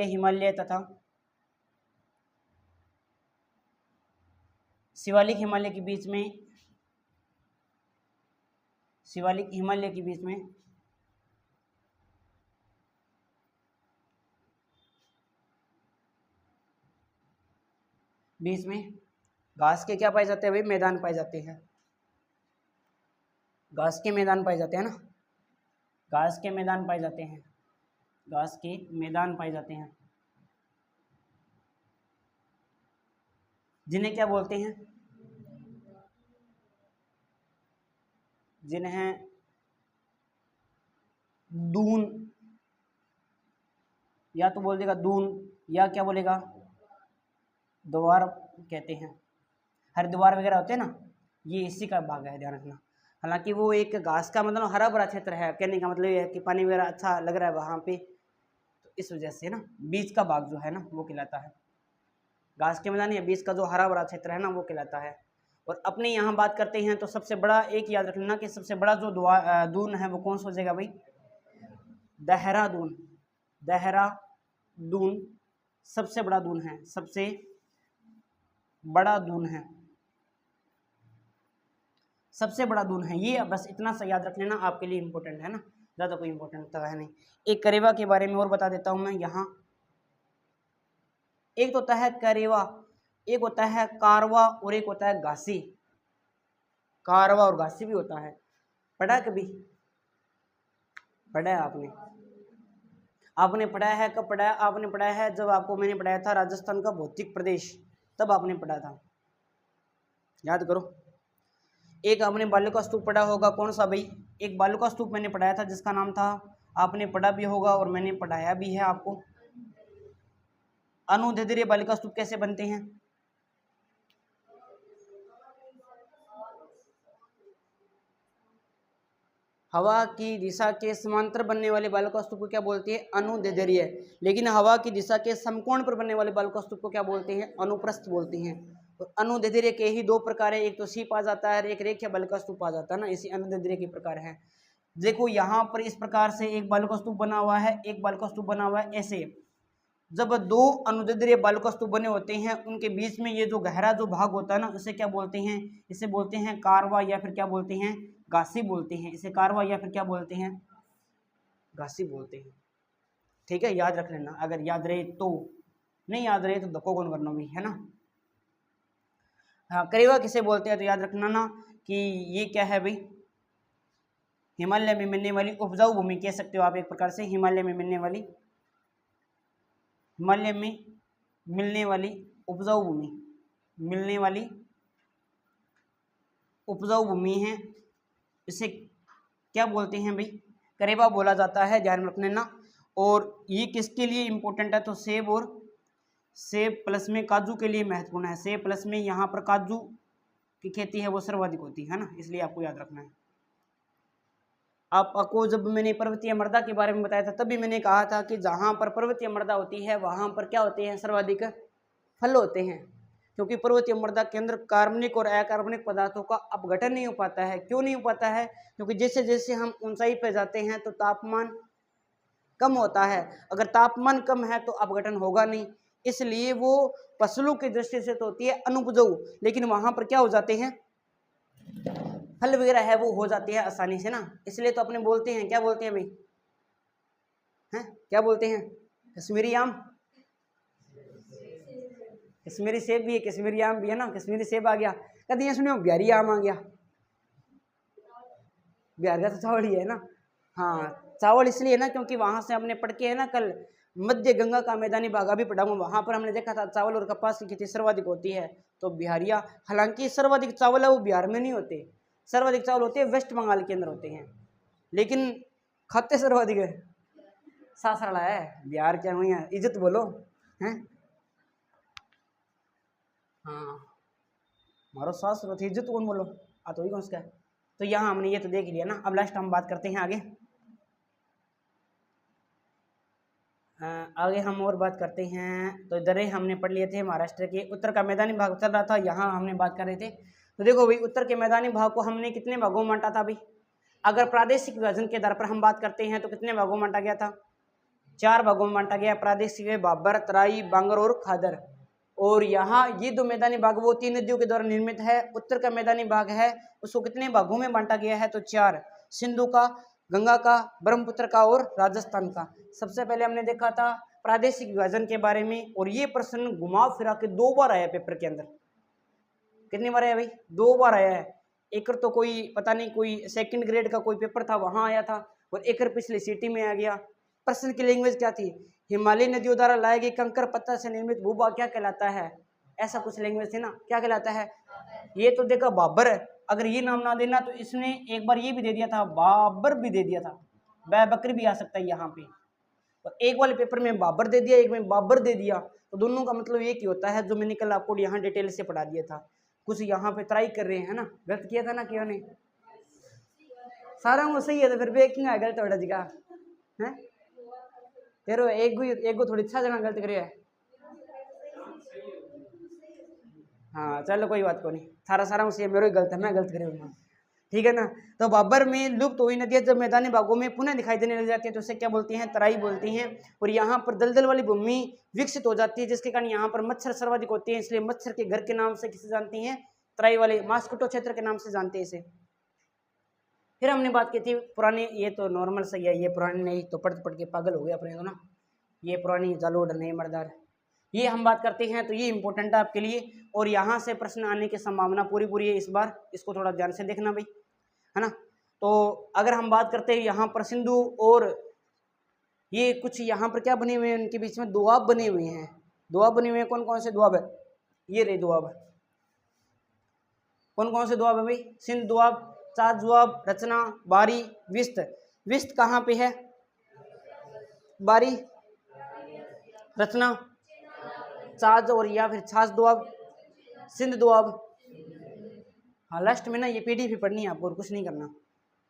हिमालय तथा शिवालिक हिमालय के बीच में शिवालिक हिमालय के बीच में घास के क्या पाए जाते हैं भाई? मैदान पाए जाते हैं। घास के मैदान पाए जाते हैं ना, घास के मैदान पाए जाते हैं, घास के मैदान पाए जाते हैं, जिन्हें क्या बोलते हैं? जिन्हें दून, या तो बोल देगा दून, या क्या बोलेगा? द्वार कहते हैं। हरिद्वार वगैरह होते हैं ना, ये इसी का भाग है, ध्यान रखना। हालांकि वो एक घास का मतलब हरा भरा क्षेत्र है, कहने का मतलब ये है कि पानी वगैरह अच्छा लग रहा है वहाँ पे, तो इस वजह से ना बीच का भाग जो है ना वो कहलाता है घास के मैदान, या बीच का जो हरा भरा क्षेत्र है ना वो कहलाता है। और अपने यहाँ बात करते हैं तो सबसे बड़ा एक याद रख लेना कि सबसे बड़ा जो दून है वो कौन सा हो जाएगा भाई? देहरादून। देहरादून सबसे बड़ा दून है, सबसे बड़ा दून है, सबसे बड़ा दून है ये। बस इतना सा याद रख लेना, आपके लिए इंपॉर्टेंट है ना, ज़्यादा कोई इंपॉर्टेंट तो है नहीं। एक करेवा के बारे में और बता देता हूँ मैं यहाँ। एक तो होता है करेवा, एक होता है कारवा, और एक होता है घासी। कारवा और घासी भी होता है। पढ़ा कभी? पढ़ा है आपने? आपने पढ़ा है कब पढ़ा है? आपने पढ़ा है जब आपको मैंने पढ़ाया था राजस्थान का भौतिक प्रदेश, तब आपने पढ़ा था, याद करो। एक आपने बालू का स्तूप पढ़ा होगा, कौन सा भाई? एक बालू का स्तूप मैंने पढ़ाया था जिसका नाम था, आपने पढ़ा भी होगा और मैंने पढ़ाया भी है आपको। अनुदैर्ध्य बालिका स्तूप कैसे बनते हैं? हवा की दिशा के समांतर बनने वाले बालिका स्तूप को क्या बोलते हैं? अनुदैर्ध्य। लेकिन हवा की दिशा के समकोण पर बनने वाले बालिका स्तूप को क्या बोलते हैं? अनुप्रस्थ बोलते हैं। तो अनुदैर्ध्य के ही दो प्रकार है, एक तो सीप आ जाता है, एक रेखीय बालिका स्तूप आ जाता है ना, इसी अनुदैर्ध्य के प्रकार है। देखो यहाँ पर इस प्रकार से एक बालिका स्तूप बना हुआ है, एक बालिका स्तूप बना हुआ है, ऐसे जब दो अनुदैर्ध्य बालिका स्तूप बने होते हैं उनके बीच में ये जो गहरा जो भाग होता है ना, उसे क्या बोलते हैं? इसे बोलते हैं कारवा, या फिर क्या बोलते हैं? घासी बोलते हैं। इसे कारवा या फिर क्या बोलते हैं? घासी बोलते हैं। ठीक है, याद रख लेना, अगर याद रहे तो, नहीं याद रहे तो धक्को कौन करना भी, है ना। हाँ, करेवा किसे बोलते हैं तो याद रखना ना कि ये क्या है भाई? हिमालय में मिलने वाली उपजाऊ भूमि कह सकते हो आप एक प्रकार से। हिमालय में मिलने वाली, हिमालय में मिलने वाली उपजाऊ भूमि, मिलने वाली उपजाऊ भूमि है, इसे क्या बोलते हैं भाई? करेवा बोला जाता है, ध्यान रखने ना। और ये किसके लिए इंपॉर्टेंट है? तो सेब और सेब प्लस में काजू के लिए महत्वपूर्ण है। सेब प्लस में यहाँ पर काजू की खेती है वो सर्वाधिक होती है ना, इसलिए आपको याद रखना है। आपको जब मैंने पर्वतीय मृदा के बारे में बताया था तभी मैंने कहा था कि जहाँ पर पर्वतीय मृदा होती है वहाँ पर क्या होते हैं? सर्वाधिक फल होते हैं, क्योंकि पर्वतीय मृदा के अंदर कार्बनिक और अकार्बनिक पदार्थों का अपघटन नहीं हो पाता है। क्यों नहीं हो पाता है? क्योंकि जैसे जैसे हम ऊंचाई पर जाते हैं तो तापमान कम होता है, अगर तापमान कम है तो अपघटन होगा नहीं, इसलिए वो फसलों की दृष्टि से तो होती है अनुपजाऊ, लेकिन वहां पर क्या हो जाते हैं? फल वगैरह है वो हो जाती है आसानी से ना, इसलिए तो अपने बोलते हैं, क्या बोलते हैं भाई? हैं क्या बोलते हैं? कश्मीरी आम, कश्मीरी सेब भी है, कश्मीरी आम भी है ना। कश्मीरी सेब आ गया, कभी ये सुनियो बिहारी आम आ गया। बिहार का तो चावल ही है ना। हाँ, चावल इसलिए ना क्योंकि वहां से हमने पढ़ के है ना कल मध्य गंगा का मैदानी भाग अभी पढ़ा हूँ, वहां पर हमने देखा था चावल और कपास की खेती सर्वाधिक होती है। तो बिहारिया, हालांकि सर्वाधिक चावल है वो बिहार में नहीं होते, सर्वाधिक चावल होते हैं वेस्ट बंगाल के अंदर होते हैं, लेकिन खाते सर्वाधिक है सासराला है। बिहार क्या हुई है, इज्जत बोलो हैं। हाँ, मारो सासुर थी इज्जत कौन बोलो, आ तो ही कौन सा है। तो यहाँ हमने ये तो देख लिया ना। अब लास्ट हम बात करते हैं आगे। आगे हम और बात करते हैं। तो इधर हमने पढ़ लिए थे महाराष्ट्र के उत्तर का मैदानी भाग चल रहा था, यहाँ हमने बात कर रहे थे। तो देखो भाई, उत्तर के मैदानी भाग को हमने कितने भागों में बांटा था भाई? अगर प्रादेशिक विभाजन के आधार पर हम बात करते हैं तो कितने भागों में बांटा गया था? 4 भागों में बांटा गया। प्रादेशिक बाबर, तराई, बांगर और खादर। और यहाँ ये दो मैदानी भाग वो 3 नदियों के द्वारा निर्मित है। उत्तर का मैदानी भाग है उसको कितने भागों में बांटा गया है? तो 4। सिंधु का, गंगा का, ब्रह्मपुत्र का और राजस्थान का। सबसे पहले हमने देखा था प्रादेशिक विभाजन के बारे में, और ये प्रश्न घुमा फिरा के 2 बार आया पेपर के अंदर। कितनी बार आया भाई? 2 बार आया है। एक तो कोई पता नहीं कोई सेकंड ग्रेड का कोई पेपर था वहां आया था, और एक पिछले सिटी में आ गया। प्रश्न की लैंग्वेज क्या थी? हिमालयी नदियों द्वारा लाए गए कंकर पत्थर से निर्मित भूभाग क्या कहलाता है? ऐसा कुछ लैंग्वेज थी ना, क्या कहलाता है? ये तो देखा बाबर है, अगर ये नाम ना देना तो इसने एक बार ये भी दे दिया था, बाबर भी दे दिया था, बकरी भी आ सकता है यहाँ पे। और एक वाले पेपर में बाबर दे दिया, एक में बाबर दे दिया, तो दोनों का मतलब एक ही होता है, जो मैंने कल आपको यहाँ डिटेल से पढ़ा दिया था। कुछ यहाँ पे ट्राई कर रहे हैं ना, गलत किया था ना किया ने, सारा वो सही है तो फिर भी क्यों है गलत थोड़ा जगह है तेरे एक गो थोड़ी अच्छा जगह गलत करे है। हाँ चलो कोई बात को नहीं, सारा उसे मेरे ही गलत है, मैं गलत करे हूँ, ठीक है ना। तो बाबर में लुप्त हुई नदियां जब मैदानी भागों में पुनः दिखाई देने लग जाती है तो उसे क्या बोलती हैं? तराई बोलती हैं। और यहाँ पर दलदल वाली भूमि विकसित हो जाती है, जिसके कारण यहाँ पर मच्छर सर्वाधिक होते हैं, इसलिए मच्छर के घर के नाम से किसे जानती हैं? तराई वाले मॉस्किटो क्षेत्र के नाम से जानते हैं इसे। फिर हमने बात की थी पुरानी, ये तो नॉर्मल सही है, ये पुरानी नहीं तो पढ़ के पागल हो गए अपने तो ना, ये पुरानी जालोड नहीं मर्दार, ये हम बात करते हैं तो ये इंपॉर्टेंट है आपके लिए, और यहाँ से प्रश्न आने की संभावना पूरी है इस बार, इसको थोड़ा ध्यान से देखना भाई, है ना। तो अगर हम बात करते हैं यहाँ पर सिंधु और ये कुछ यहाँ पर क्या बने हुए हैं, उनके बीच में दोआब बने हुए हैं। दोआब बने हुए हैं, कौन कौन से दोआब है? ये रहे दोआब, कौन कौन से दोआब है भाई? सिंध दोआब, चार दोआब, रचना, बारी, विस्त। विस्त कहाँ पे है? बारी, रचना, चाज और या फिर छाछ दोआब, सिंध दोआब। हाँ लास्ट में ना ये पीडीएफ पढ़नी है आपको और कुछ नहीं करना,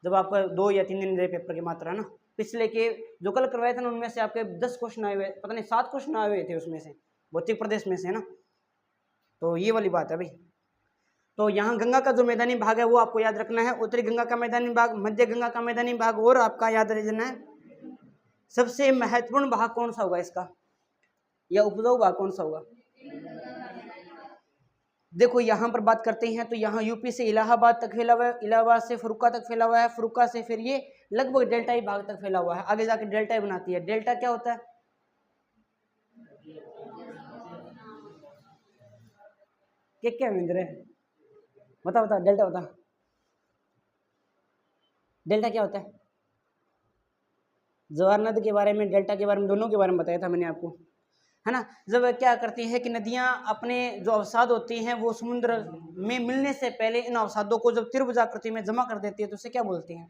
जब आपका 2 या 3 दिन रहे पेपर की मात्रा ना। पिछले के जो कल करवाए थे ना उनमें से आपके 10 क्वेश्चन आए हुए, पता नहीं 7 क्वेश्चन आए हुए थे उसमें से, भौतिक प्रदेश में से, है ना। तो ये वाली बात है भाई। तो यहाँ गंगा का जो मैदानी भाग है वो आपको याद रखना है, उत्तरी गंगा का मैदानी भाग, मध्य गंगा का मैदानी भाग, और आपका याद रखना है सबसे महत्वपूर्ण भाग कौन सा होगा इसका, या उपजाऊ भाग कौन सा होगा। देखो यहाँ पर बात करते हैं तो यहाँ यूपी से इलाहाबाद तक फैला हुआ है, इलाहाबाद से फरुक्का तक फैला हुआ है, फरुक्का से फिर ये लगभग डेल्टाई भाग तक फैला हुआ है, आगे जाके डेल्टाई बनाती है। डेल्टा क्या होता है? क्या मिंद्र है? बता डेल्टा बता, डेल्टा क्या होता है? जवाहर नदी के बारे में, डेल्टा के बारे में, दोनों के बारे में बताया था मैंने आपको, है ना। जब क्या करती है कि नदियां अपने जो अवसाद होती हैं वो समुद्र में मिलने से पहले इन अवसादों को जब त्रिभुज आकृति में जमा कर देती है तो उसे क्या बोलते हैं?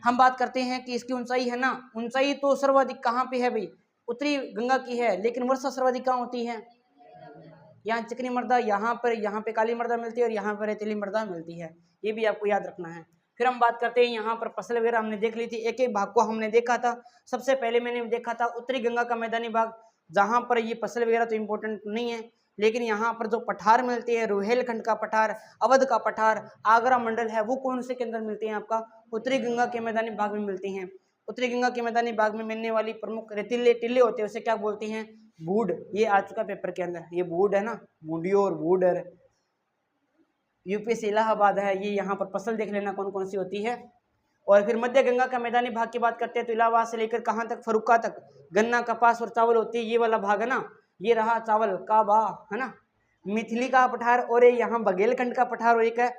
हम बात करते हैं कि इसकी ऊंचाई है ना, ऊंचाई तो सर्वाधिक कहाँ पे है भाई? उत्तरी गंगा की है, लेकिन वर्षा सर्वाधिक कहाँ होती है? यहाँ चिकनी मृदा, यहाँ पे काली मृदा मिलती है और यहाँ पर रेतीली मृदा मिलती है, ये भी आपको याद रखना है। फिर हम बात करते हैं यहाँ पर फसल वगैरह हमने देख ली थी, एक एक भाग को हमने देखा था। सबसे पहले मैंने देखा था उत्तरी गंगा का मैदानी भाग, जहाँ पर ये फसल वगैरह तो इम्पोर्टेंट नहीं है, लेकिन यहाँ पर जो पठार मिलते हैं, रुहेलखंड का पठार, अवध का पठार, आगरा मंडल है, वो कौन से के अंदर मिलते हैं? आपका उत्तरी गंगा के मैदानी भाग में मिलते हैं। उत्तरी गंगा के मैदानी भाग में मिलने वाली प्रमुख रेतीले टिल्ले होते हैं, उसे क्या बोलते हैं? बूढ़। ये आ चुका पेपर के अंदर, ये बूढ़ है ना, बूढ़ियो और बूढ़र। यूपी से इलाहाबाद है, ये यहाँ पर फसल देख लेना कौन कौन सी होती है। और फिर मध्य गंगा का मैदानी भाग की बात करते हैं तो इलाहाबाद से लेकर कहाँ तक? फरुक्का तक गन्ना, कपास और चावल होती है, ये वाला भाग है ना, ये रहा चावल का बा, है ना। मिथिली का पठार और यहाँ बघेलखंड का पठार और एक है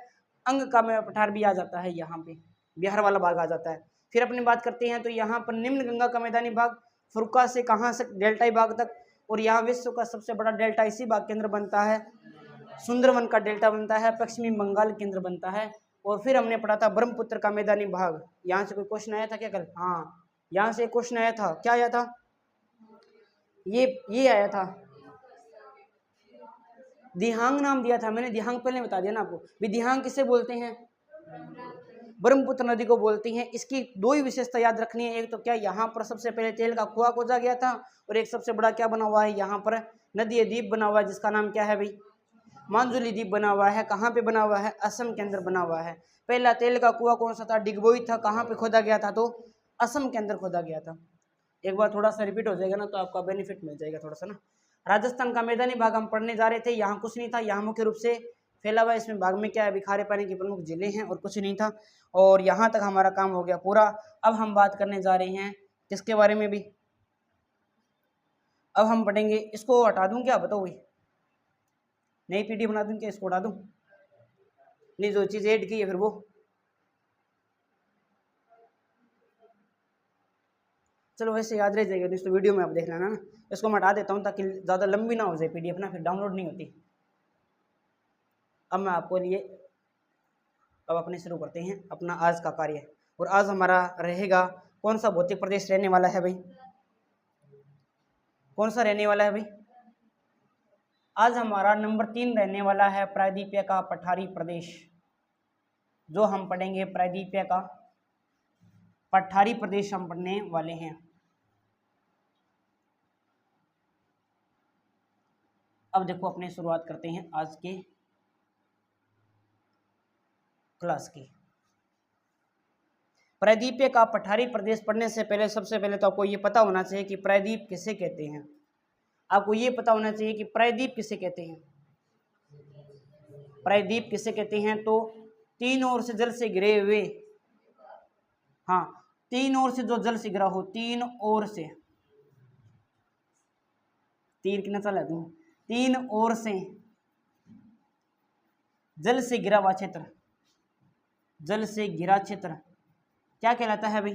अंग का पठार भी आ जाता है, यहाँ पे बिहार वाला भाग आ जाता है। फिर अपनी बात करते हैं तो यहाँ पर निम्न गंगा का मैदानी भाग फरुक्का से कहाँ से? डेल्टाई भाग तक, और यहाँ विश्व का सबसे बड़ा डेल्टा इसी भाग के अंदर बनता है, सुंदरवन का डेल्टा बनता है, पश्चिमी बंगाल के अंदर बनता है। और फिर हमने पढ़ा था ब्रह्मपुत्र का मैदानी भाग, यहाँ से कोई क्वेश्चन आया था क्या कल? हाँ यहाँ से क्वेश्चन आया था, क्या आया था? ये आया था, दिहांग नाम दिया था मैंने, दिहांग पहले बता दिया ना आपको भी। दिहांग किसे बोलते हैं? ब्रह्मपुत्र नदी को बोलती हैं। इसकी 2 ही विशेषता याद रखनी है, एक तो क्या यहाँ पर सबसे पहले तेल का कुआं खोजा गया था, और एक सबसे बड़ा क्या बना हुआ है यहाँ पर? नदी द्वीप बना हुआ है, जिसका नाम क्या है भाई? मांजुली द्वीप बना हुआ है। कहाँ पे बना हुआ है? असम के अंदर बना हुआ है। पहला तेल का कुआं कौन सा था? डिगबोई था। कहाँ पे खोदा गया था? तो असम के अंदर खोदा गया था। एक बार थोड़ा सा रिपीट हो जाएगा ना तो आपका बेनिफिट मिल जाएगा थोड़ा सा ना। राजस्थान का मैदानी भाग हम पढ़ने जा रहे थे, यहाँ कुछ नहीं था, यहाँ मुख्य रूप से फैला हुआ है। इसमें भाग में क्या है, अभी खारे पानी की प्रमुख झीलें हैं और कुछ नहीं था। और यहाँ तक हमारा काम हो गया पूरा। अब हम बात करने जा रहे हैं किसके बारे में भी, अब हम पढ़ेंगे, इसको हटा दूं क्या, बताओ भाई, नई पीडी बना दूं क्या, इसको हटा दूं, नहीं जो चीज़ ऐड की है फिर वो, चलो वैसे याद रह जाएगा, तो वीडियो में आप देख लेना ना। इसको मैं हटा देता हूँ ताकि ज़्यादा लंबी ना हो जाए पीडीएफ ना, फिर डाउनलोड नहीं होती। अब मैं आपको लिए अब अपने शुरू करते हैं अपना आज का कार्य। और आज हमारा रहेगा कौन सा भौतिक प्रदेश रहने वाला है भाई, कौन सा रहने वाला है भाई, आज हमारा नंबर 3 रहने वाला है प्रायद्वीपीय का पठारी प्रदेश। जो हम पढ़ेंगे प्रायद्वीपीय का पठारी प्रदेश हम पढ़ने वाले हैं। अब देखो अपने शुरुआत करते हैं आज के क्लास की। प्रायद्वीपीय का पठारी प्रदेश पढ़ने से पहले सबसे पहले तो आपको ये पता होना चाहिए कि प्रायद्वीप किसे कहते हैं। आपको ये पता होना चाहिए कि प्रायद्वीप किसे कहते हैं। प्रायद्वीप किसे कहते हैं, तो तीन ओर से जल से घिरे हुए, हाँ तीन ओर से जो जल से घिरा हो, तीन ओर से, तीन कितना चला दूं, तीन ओर से जल से घिरा हुआ क्षेत्र, जल से घिरा क्षेत्र क्या कहलाता है भाई,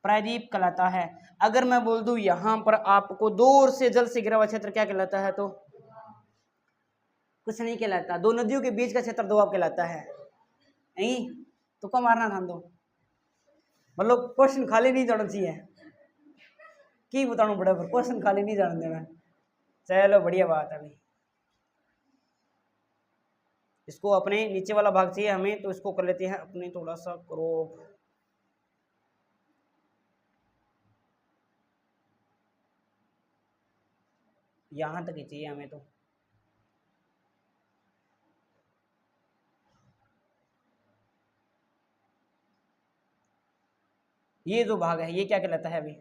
प्रायद्वीप कहलाता है। अगर मैं बोल दूं यहां पर आपको दो ओर से जल से घिरा हुआ क्षेत्र क्या कहलाता है, तो कुछ नहीं कहलाता। दो नदियों के बीच का क्षेत्र दोआब कहलाता है, नहीं तो कम मारना था दो, मतलब क्वेश्चन खाली नहीं जाना चाहिए की बताना बड़ा, पर क्वेश्चन खाली नहीं जान देना। चलो बढ़िया बात है भाई। इसको अपने नीचे वाला भाग चाहिए हमें, तो इसको कर लेते हैं अपने थोड़ा सा क्रॉप। यहां तक ही चाहिए हमें, तो ये जो भाग है ये क्या कहलाता है अभी,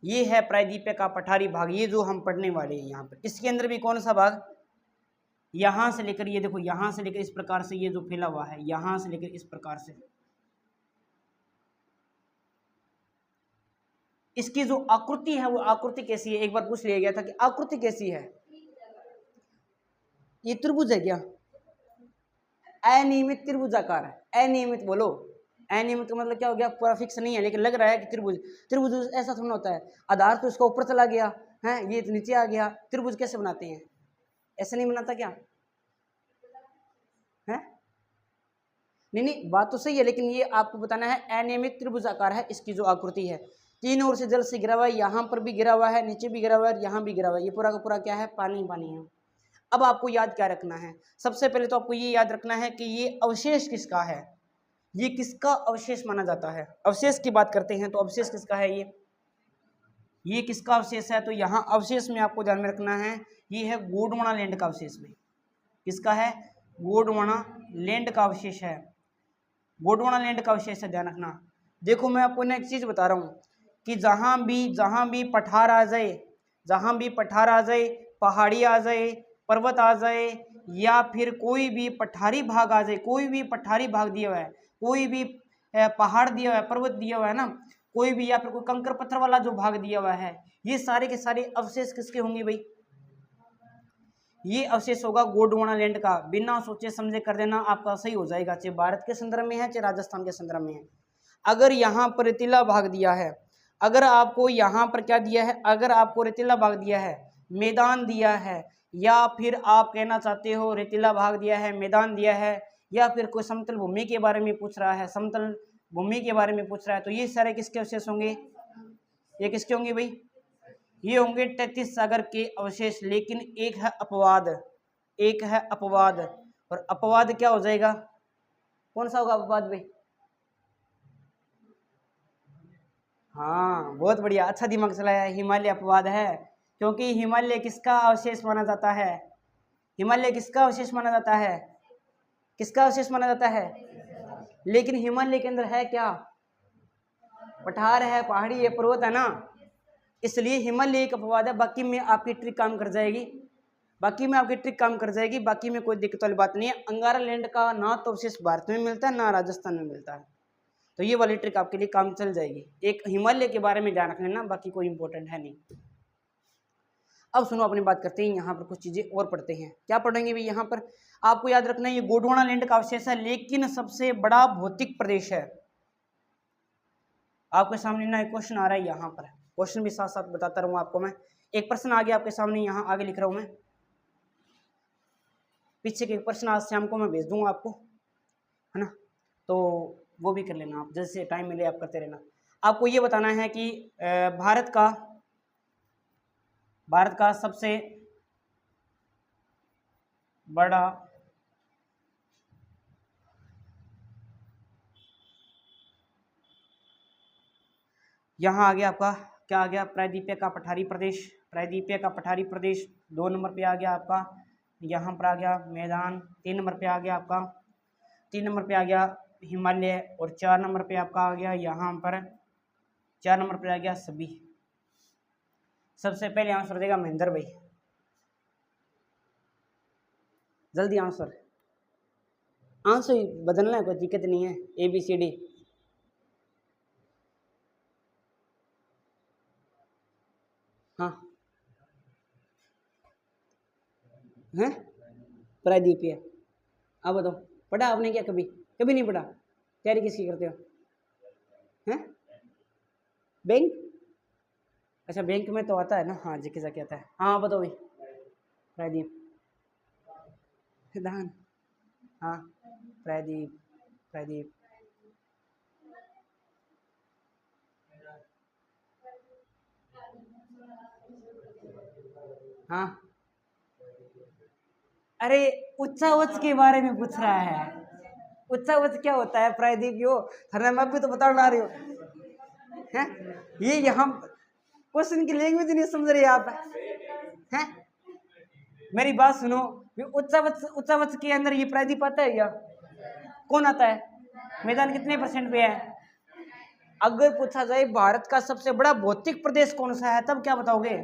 ये है प्रायद्वीपीय का पठारी भाग, ये जो हम पढ़ने वाले हैं यहाँ पर। इसके अंदर भी कौन सा भाग, यहां से लेकर ये देखो, यहां से लेकर इस प्रकार से ये जो फैला हुआ है, यहां से लेकर इस प्रकार से, इसकी जो आकृति है वो आकृति कैसी है, एक बार पूछ लिया गया था कि आकृति कैसी है। ये त्रिभुज है क्या, अनियमित त्रिभुजाकार है। अनियमित बोलो, अनियमित का मतलब क्या हो गया, पूरा फिक्स नहीं है, लेकिन लग रहा है कि त्रिभुज। त्रिभुज ऐसा थोड़ा होता है, आधार तो इसका ऊपर चला गया है, ये तो नीचे आ गया। त्रिभुज कैसे बनाते हैं, ऐसा नहीं बनाता क्या है, नहीं नहीं बात तो सही है, लेकिन ये आपको बताना है अनियमित त्रिभुजाकार है इसकी जो आकृति है। तीन ओर से जल से गिरा हुआ है, यहाँ पर भी गिरा हुआ है, नीचे भी गिरा हुआ है, यहाँ भी गिरा हुआ है, ये पूरा का पूरा क्या है, पानी पानी है। अब आपको याद क्या रखना है, सबसे पहले तो आपको ये याद रखना है कि ये अवशेष किसका है, ये किसका अवशेष माना जाता है। अवशेष की बात करते हैं तो अवशेष किसका है, ये किसका अवशेष है, तो यहाँ अवशेष में आपको ध्यान में रखना है ये है गोंडवाना लैंड का अवशेष में। किसका है, गोंडवाना लैंड का अवशेष है, गोंडवाना लैंड का अवशेष है, ध्यान रखना। देखो मैं आपको एक चीज बता रहा हूँ कि जहाँ भी पठार आ जाए, जहाँ भी पठार आ जाए, पहाड़ी आ जाए, पर्वत आ जाए, या फिर कोई भी पठारी भाग आ जाए, कोई भी पठारी भाग दिया हुआ है, कोई भी पहाड़ दिया हुआ है, पर्वत दिया हुआ है ना, कोई भी, या फिर कोई कंकर पत्थर वाला जो भाग दिया हुआ है, ये सारे के सारे अवशेष किसके होंगे भाई, ये अवशेष होगा गोंडवाना लैंड का। बिना सोचे समझे कर देना, आपका सही हो जाएगा, चाहे भारत के संदर्भ में है चाहे राजस्थान के संदर्भ में है। अगर यहाँ पर रेतीला भाग दिया है, अगर आपको यहाँ पर क्या दिया है, अगर आपको रेतीला भाग दिया है, मैदान दिया है, या फिर आप कहना चाहते हो रेतीला भाग दिया है, मैदान दिया है, या फिर कोई समतल भूमि के बारे में पूछ रहा है, समतल भूमि के बारे में पूछ रहा है, तो ये सारे किसके अवशेष होंगे, ये किसके होंगे भाई, ये होंगे 33 सागर के अवशेष। लेकिन एक है अपवाद, एक है अपवाद, और अपवाद क्या हो जाएगा, कौन सा होगा अपवाद भाई, हाँ बहुत बढ़िया, अच्छा दिमाग चलाया, हिमालय अपवाद है। क्योंकि हिमालय किसका अवशेष माना जाता है, हिमालय किसका अवशेष माना जाता है, किसका अवशेष माना जाता है, लेकिन हिमालय के अंदर है क्या, पठार है, पहाड़ी है, पर्वत है ना, इसलिए हिमालय एक अपवाद है। बाकी में आपकी ट्रिक काम कर जाएगी। बाकी में आपकी ट्रिक काम कर जाएगी, बाकी में कोई दिक्कत वाली बात नहीं है। अंगारा लैंड का ना तो अवशेष भारत में मिलता है ना राजस्थान में मिलता है, तो ये वाली ट्रिक आपके लिए काम चल जाएगी। एक हिमालय के बारे में ध्यान रख लेना, बाकी कोई इंपॉर्टेंट है नहीं। अब सुनो अपनी बात करते हैं, यहाँ पर कुछ चीजें और पढ़ते हैं। क्या पढ़ेंगे भाई? यहाँ पर आपको याद रखना है ये गोंडवाना लैंड का अवशेष है, लेकिन सबसे बड़ा भौतिक प्रदेश है। आपके सामने ना एक क्वेश्चन आ रहा है, यहाँ पर क्वेश्चन भी साथ साथ बताता रहूंगा आपको मैं। एक प्रश्न आ गया आपके सामने, यहाँ आगे लिख रहा हूं मैं, पीछे के प्रश्न आज शाम को मैं भेज दूंगा आपको, है ना, तो वो भी कर लेना आप, जैसे टाइम मिले आप करते रहना। आपको ये बताना है कि भारत का सबसे बड़ा यहाँ आ गया आपका, क्या आ गया? प्रायद्वीपीय का पठारी प्रदेश, प्रायद्वीपीय का पठारी प्रदेश 2 नंबर पे आ गया आपका। यहाँ पर आ गया मैदान, 3 नंबर पे आ गया आपका, 3 नंबर पे आ गया हिमालय, और 4 नंबर पे आपका आ गया यहाँ पर, 4 नंबर पे आ गया सभी। सबसे पहले आंसर देगा महेंद्र भाई, जल्दी आंसर बदलना है, कोई दिक्कत नहीं है। ABCD हाँ है प्रायद्वीपीय। अब बताओ, पढ़ा आपने क्या? कभी कभी नहीं पढ़ा? तैयारी किसकी करते हो? हैं? बैंक? अच्छा, बैंक में तो आता है ना, हाँ जी जाके आता है। हाँ बताओ भाई, प्रायद्वीप धान, हाँ प्रायद्वीप, प्रायद्वीप हाँ। अरे उच्चावच के बारे में पूछ रहा है। उच्चावच क्या होता है प्रायद्वीप? यो हर मैं भी तो बता रही हूँ, हैं? ये यहाँ क्वेश्चन की लैंग्वेज नहीं समझ रहे आप, हैं? मेरी बात सुनो, उच्चावच के अंदर ये प्रायद्वीप आता है क्या? कौन आता है? मैदान कितने % पे है? अगर पूछा जाए भारत का सबसे बड़ा भौतिक प्रदेश कौन सा है, तब क्या बताओगे?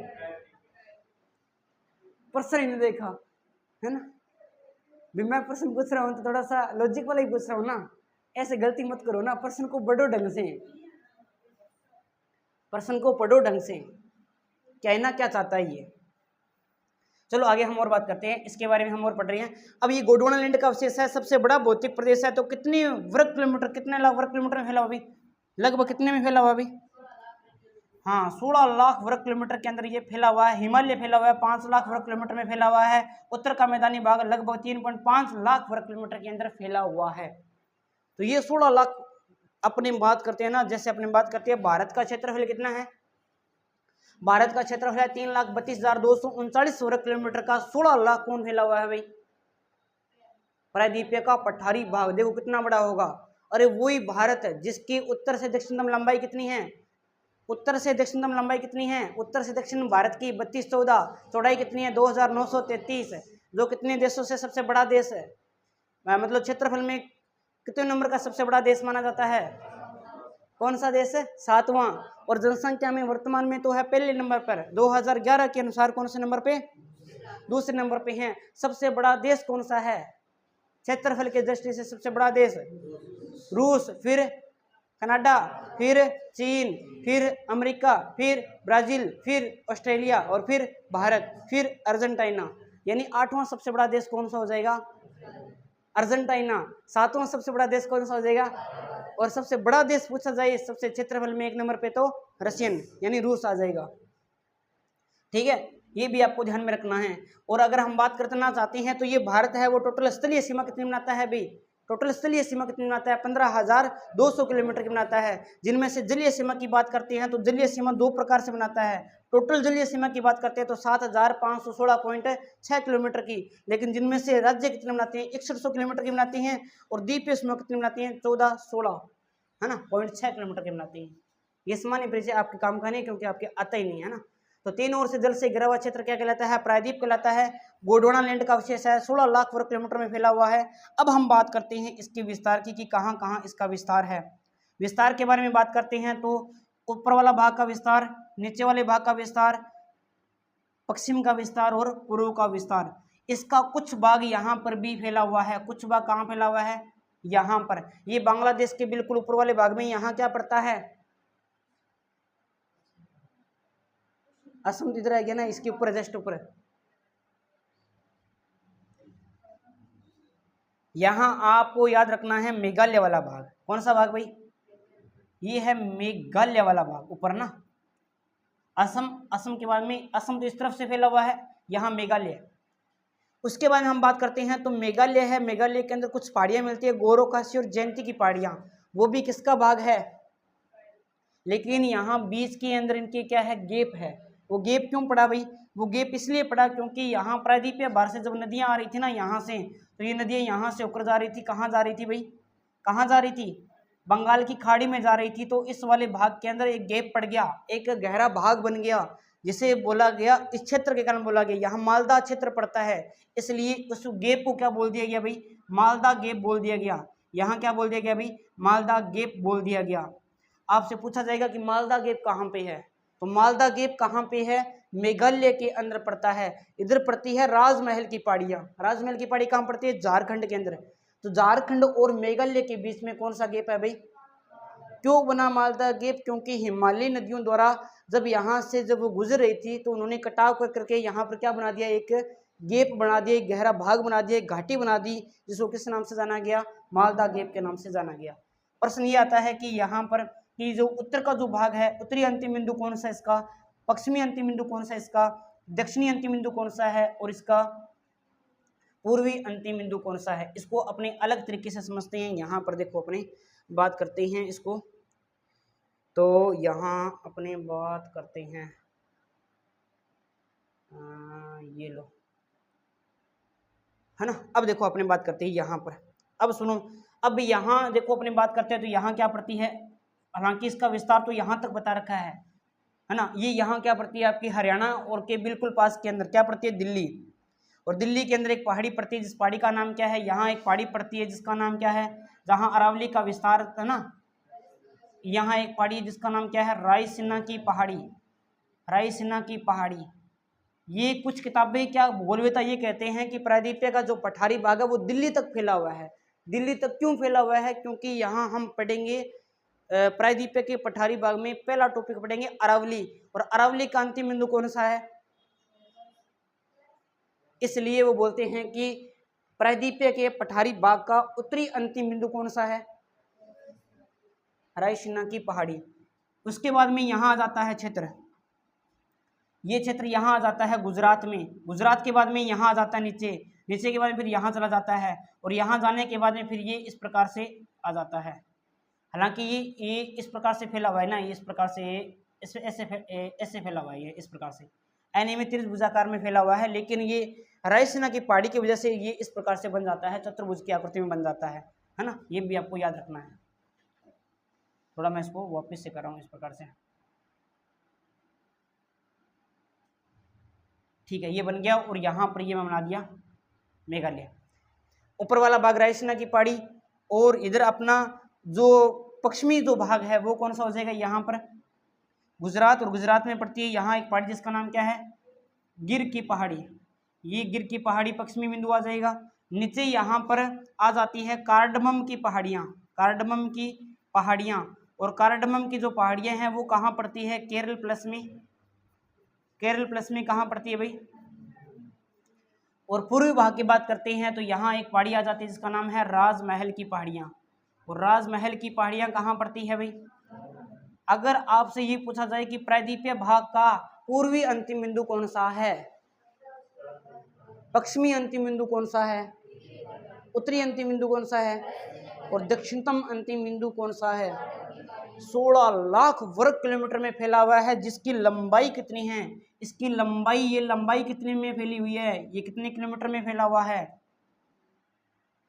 प्रश्न ही नहीं देखा, है ना? भी मैं प्रश्न पूछ रहा हूँ तो थोड़ा सा लॉजिक वाला ही पूछ रहा हूँ ना, ऐसे गलती मत करो ना। प्रश्न को पढ़ो ढंग से, प्रश्न को पढ़ो ढंग से, कहना क्या चाहता है ये। चलो आगे हम और बात करते हैं, इसके बारे में हम और पढ़ रहे हैं। अब ये गोंडवाना लैंड का अवशेष है, सबसे बड़ा भौतिक प्रदेश है, तो कितने वर्ग किलोमीटर, कितने लाख वर्ग किलोमीटर में फैला हुआ? अभी लगभग कितने में फैला हुआ? अभी हाँ 16 लाख वर्ग किलोमीटर के अंदर ये फैला हुआ है। हिमालय फैला हुआ है 5 लाख वर्ग किलोमीटर में फैला हुआ है। उत्तर का मैदानी भाग लगभग 3.5 लाख वर्ग किलोमीटर के अंदर फैला हुआ है। तो ये 16 लाख, अपनी बात करते हैं ना, जैसे अपनी बात करते हैं भारत का क्षेत्रफल कितना है? भारत का क्षेत्रफल है 3,32,239 वर्ग किलोमीटर का, 16 लाख कौन फैला हुआ है भाई? प्रायद्वीपीय का पठारी भाग, देखो कितना बड़ा होगा। अरे वही भारत है जिसकी उत्तर से दक्षिणतम लंबाई कितनी है? उत्तर से दक्षिणतम लंबाई कितनी है? उत्तर से दक्षिण भारत की 3214, चौड़ाई कितनी है? 2933, जो कितने देशों से सबसे बड़ा देश है, मतलब क्षेत्रफल में कितने नंबर का सबसे बड़ा देश माना जाता है? कौन सा देश है? 7वां। और जनसंख्या में वर्तमान में तो है पहले नंबर पर, 2011 के अनुसार कौन से नंबर पे? दूसरे नंबर पे है। सबसे बड़ा देश कौन सा है क्षेत्रफल की दृष्टि से? सबसे बड़ा देश रूस, फिर कनाडा, फिर चीन, फिर अमेरिका, फिर ब्राजील, फिर ऑस्ट्रेलिया, और फिर भारत, फिर अर्जेंटीना। यानी 8वां सबसे बड़ा देश कौन सा हो जाएगा? अर्जेंटीना। 7वां सबसे बड़ा देश कौन सा हो जाएगा? और सबसे बड़ा देश पूछा जाए सबसे क्षेत्रफल में 1 नंबर पे, तो रशियन यानी रूस आ जाएगा। ठीक है, ये भी आपको ध्यान में रखना है। और अगर हम बात करना चाहते हैं तो ये भारत है वो टोटल स्थलीय सीमा कितनी बनाता है भाई? टोटल स्थलीय सीमा कितनी बनाता है? 15,200 किलोमीटर की बनाता है। जिनमें से जलीय सीमा की बात करते हैं तो जलीय सीमा 2 प्रकार से बनाता है। टोटल जलीय सीमा की बात करते हैं तो 7,516.6 किलोमीटर की, लेकिन जिनमें से राज्य कितने बनाते हैं? 6100 किलोमीटर की बनाती हैं। और द्वीपीय सीमा कितनी बनाती हैं? 1416, है ना, 0.6 किलोमीटर की बनाती हैं। ये सामान्य परिचय आपके काम का नहीं, क्योंकि आपके आता ही नहीं है ना। तो 3 ओर से जल से घिरा हुआ क्षेत्र क्या कहलाता है? प्रायद्वीप कहलाता है। गोंडवाना लैंड का अवशेष है, 16 लाख वर्ग किलोमीटर में फैला हुआ है। अब हम बात करते हैं इसके विस्तार की कि कहाँ कहाँ इसका विस्तार है। विस्तार के बारे में बात करते हैं तो ऊपर वाला भाग का विस्तार, नीचे वाले भाग का विस्तार, पश्चिम का विस्तार और पूर्व का विस्तार। इसका कुछ भाग यहाँ पर भी फैला हुआ है, कुछ भाग कहाँ फैला हुआ है, यहाँ पर। ये बांग्लादेश के बिल्कुल ऊपर वाले भाग में यहाँ क्या पड़ता है, असम इधर आ गया ना, इसके ऊपर जस्ट ऊपर। यहाँ आपको याद रखना है मेघालय वाला भाग। कौन सा भाग भाई, ये है मेघालय वाला भाग ऊपर ना। असम के बाद में, असम तो इस तरफ से फैला हुआ है, यहाँ मेघालय। उसके बाद में हम बात करते हैं तो मेघालय है, मेघालय के अंदर कुछ पहाड़ियाँ मिलती है, गोरो खासी और जयंती की पहाड़ियाँ, वो भी किसका भाग है। लेकिन यहाँ बीच के अंदर इनके क्या है, गेप है। वो गेप क्यों पड़ा भाई, वो गेप इसलिए पड़ा क्योंकि यहाँ प्रायद्वीपीय भार से जब नदियाँ आ रही थी ना यहाँ से, तो ये नदियाँ यहाँ से होकर जा रही थी, कहाँ जा रही थी भाई, कहाँ जा रही थी, बंगाल की खाड़ी में जा रही थी। तो इस वाले भाग के अंदर एक गैप पड़ गया, एक गहरा भाग बन गया, जिसे बोला गया, इस क्षेत्र के कारण बोला गया, यहाँ मालदा क्षेत्र पड़ता है, इसलिए उस गैप को क्या बोल दिया गया भाई, मालदा गैप बोल दिया गया। यहाँ क्या बोल दिया गया भाई, मालदा गैप बोल दिया गया। आपसे पूछा जाएगा कि मालदा गैप कहाँ पे है, तो मालदा गैप कहाँ पे है, मेघालय के अंदर पड़ता है। इधर पड़ती है राजमहल की पहाड़ियाँ, राजमहल की पहाड़ी कहाँ पड़ती है, झारखंड के अंदर। तो झारखंड और मेघालय के बीच में कौन सा गेप है भाई, क्यों बना मालदा गेप, क्योंकि हिमालयी नदियों द्वारा जब यहाँ से जब वो गुजर रही थी तो उन्होंने कटाव कर करके यहाँ पर क्या बना दिया, एक गेप बना दिया, एक गहरा भाग बना दिया, एक घाटी बना दी, जिसको किस नाम से जाना गया, मालदा गेप के नाम से जाना गया। प्रश्न ये आता है कि यहाँ पर कि जो उत्तर का जो भाग है, उत्तरी अंतिम बिंदु कौन सा इसका, पश्चिमी अंतिम बिंदु कौन सा इसका, दक्षिणी अंतिम बिंदु कौन सा है, और इसका पूर्वी अंतिम बिंदु कौन सा है। इसको अपने अलग तरीके से समझते हैं। यहाँ पर देखो अपने बात करते हैं इसको, तो यहाँ अपने बात करते हैं, ये लो है ना। अब देखो अपने बात करते हैं यहाँ पर, अब सुनो, अब यहाँ देखो अपने बात करते हैं तो यहाँ क्या पड़ती है, हालांकि इसका विस्तार तो यहाँ तक बता रखा है ना। ये यहाँ क्या पड़ती है आपकी हरियाणा और के बिल्कुल पास के अंदर क्या पड़ती है, दिल्ली। और दिल्ली के अंदर एक पहाड़ी पड़ती है, जिस पहाड़ी का नाम क्या है, यहाँ एक पहाड़ी पड़ती है जिसका नाम क्या है, जहाँ अरावली का विस्तार है ना, यहाँ एक पहाड़ी है जिसका नाम क्या है, रायसीना की पहाड़ी, रायसीना की पहाड़ी। ये कुछ किताबें क्या भूगोलवेता ये कहते हैं कि प्रायद्वीपीय का जो पठारी भाग है वो दिल्ली तक फैला हुआ है। दिल्ली तक क्यों फैला हुआ है, क्योंकि यहाँ हम पढ़ेंगे प्रायद्वीपीय के पठारी भाग में पहला टॉपिक पढ़ेंगे अरावली, और अरावली का अंतिम बिंदु कौन सा है, इसलिए वो बोलते हैं कि प्रायद्वीपीय के पठारी भाग का उत्तरी अंतिम बिंदु कौन सा है, रायसीना की पहाड़ी। उसके बाद में यहाँ आ जाता है क्षेत्र, ये क्षेत्र यहाँ आ जाता है गुजरात में, गुजरात के बाद में यहाँ आ जाता है नीचे, नीचे के बाद फिर यहाँ चला जाता है, और यहाँ जाने के बाद में फिर ये इस प्रकार से आ जाता है। हालांकि ये इस प्रकार से फैला हुआ है ना, ये इस प्रकार से ऐसे फैला हुआ है, ये इस प्रकार से अनियमित त्रिभुजाकार में फैला हुआ है, लेकिन ये रायसीना की पहाड़ी की वजह से ये इस प्रकार से बन जाता है, चतुर्भुज की आकृति में बन जाता है ना। ये भी आपको याद रखना है। थोड़ा मैं इसको वापस से कर रहा हूँ इस प्रकार से, ठीक है, ये बन गया। और यहाँ पर ये मैं बना दिया मेघालय, ऊपर वाला भाग रायसीना की पहाड़ी, और इधर अपना जो पश्चिमी जो भाग है वो कौन सा हो जाएगा, यहाँ पर गुजरात, और गुजरात में पड़ती है यहाँ एक पहाड़ी जिसका नाम क्या है, गिर की पहाड़ी। ये गिर की पहाड़ी पश्चिमी बिंदु आ जाएगा। नीचे यहाँ पर आ जाती है कार्डमम की पहाड़ियाँ, कार्डमम की पहाड़ियाँ, और कार्डमम की जो पहाड़ियाँ हैं वो कहाँ पड़ती है, केरल प्लस में, केरल प्लस में कहाँ पड़ती है भाई। और पूर्वी भाग की बात करते हैं तो यहाँ एक पहाड़ी आ जाती है जिसका नाम है राजमहल की पहाड़ियाँ, और राजमहल की पहाड़ियाँ कहाँ पड़ती है भाई। अगर आपसे ये पूछा जाए कि प्रायद्वीपीय भाग का पूर्वी अंतिम बिंदु कौन सा है, पश्चिमी अंतिम बिंदु कौन सा है, उत्तरी अंतिम बिंदु कौन सा है, और दक्षिणतम अंतिम बिंदु कौन सा है, 16 लाख वर्ग किलोमीटर में फैला हुआ है, जिसकी लंबाई कितनी है, इसकी लंबाई, ये लंबाई कितने में फैली हुई है, ये कितने किलोमीटर में फैला हुआ है,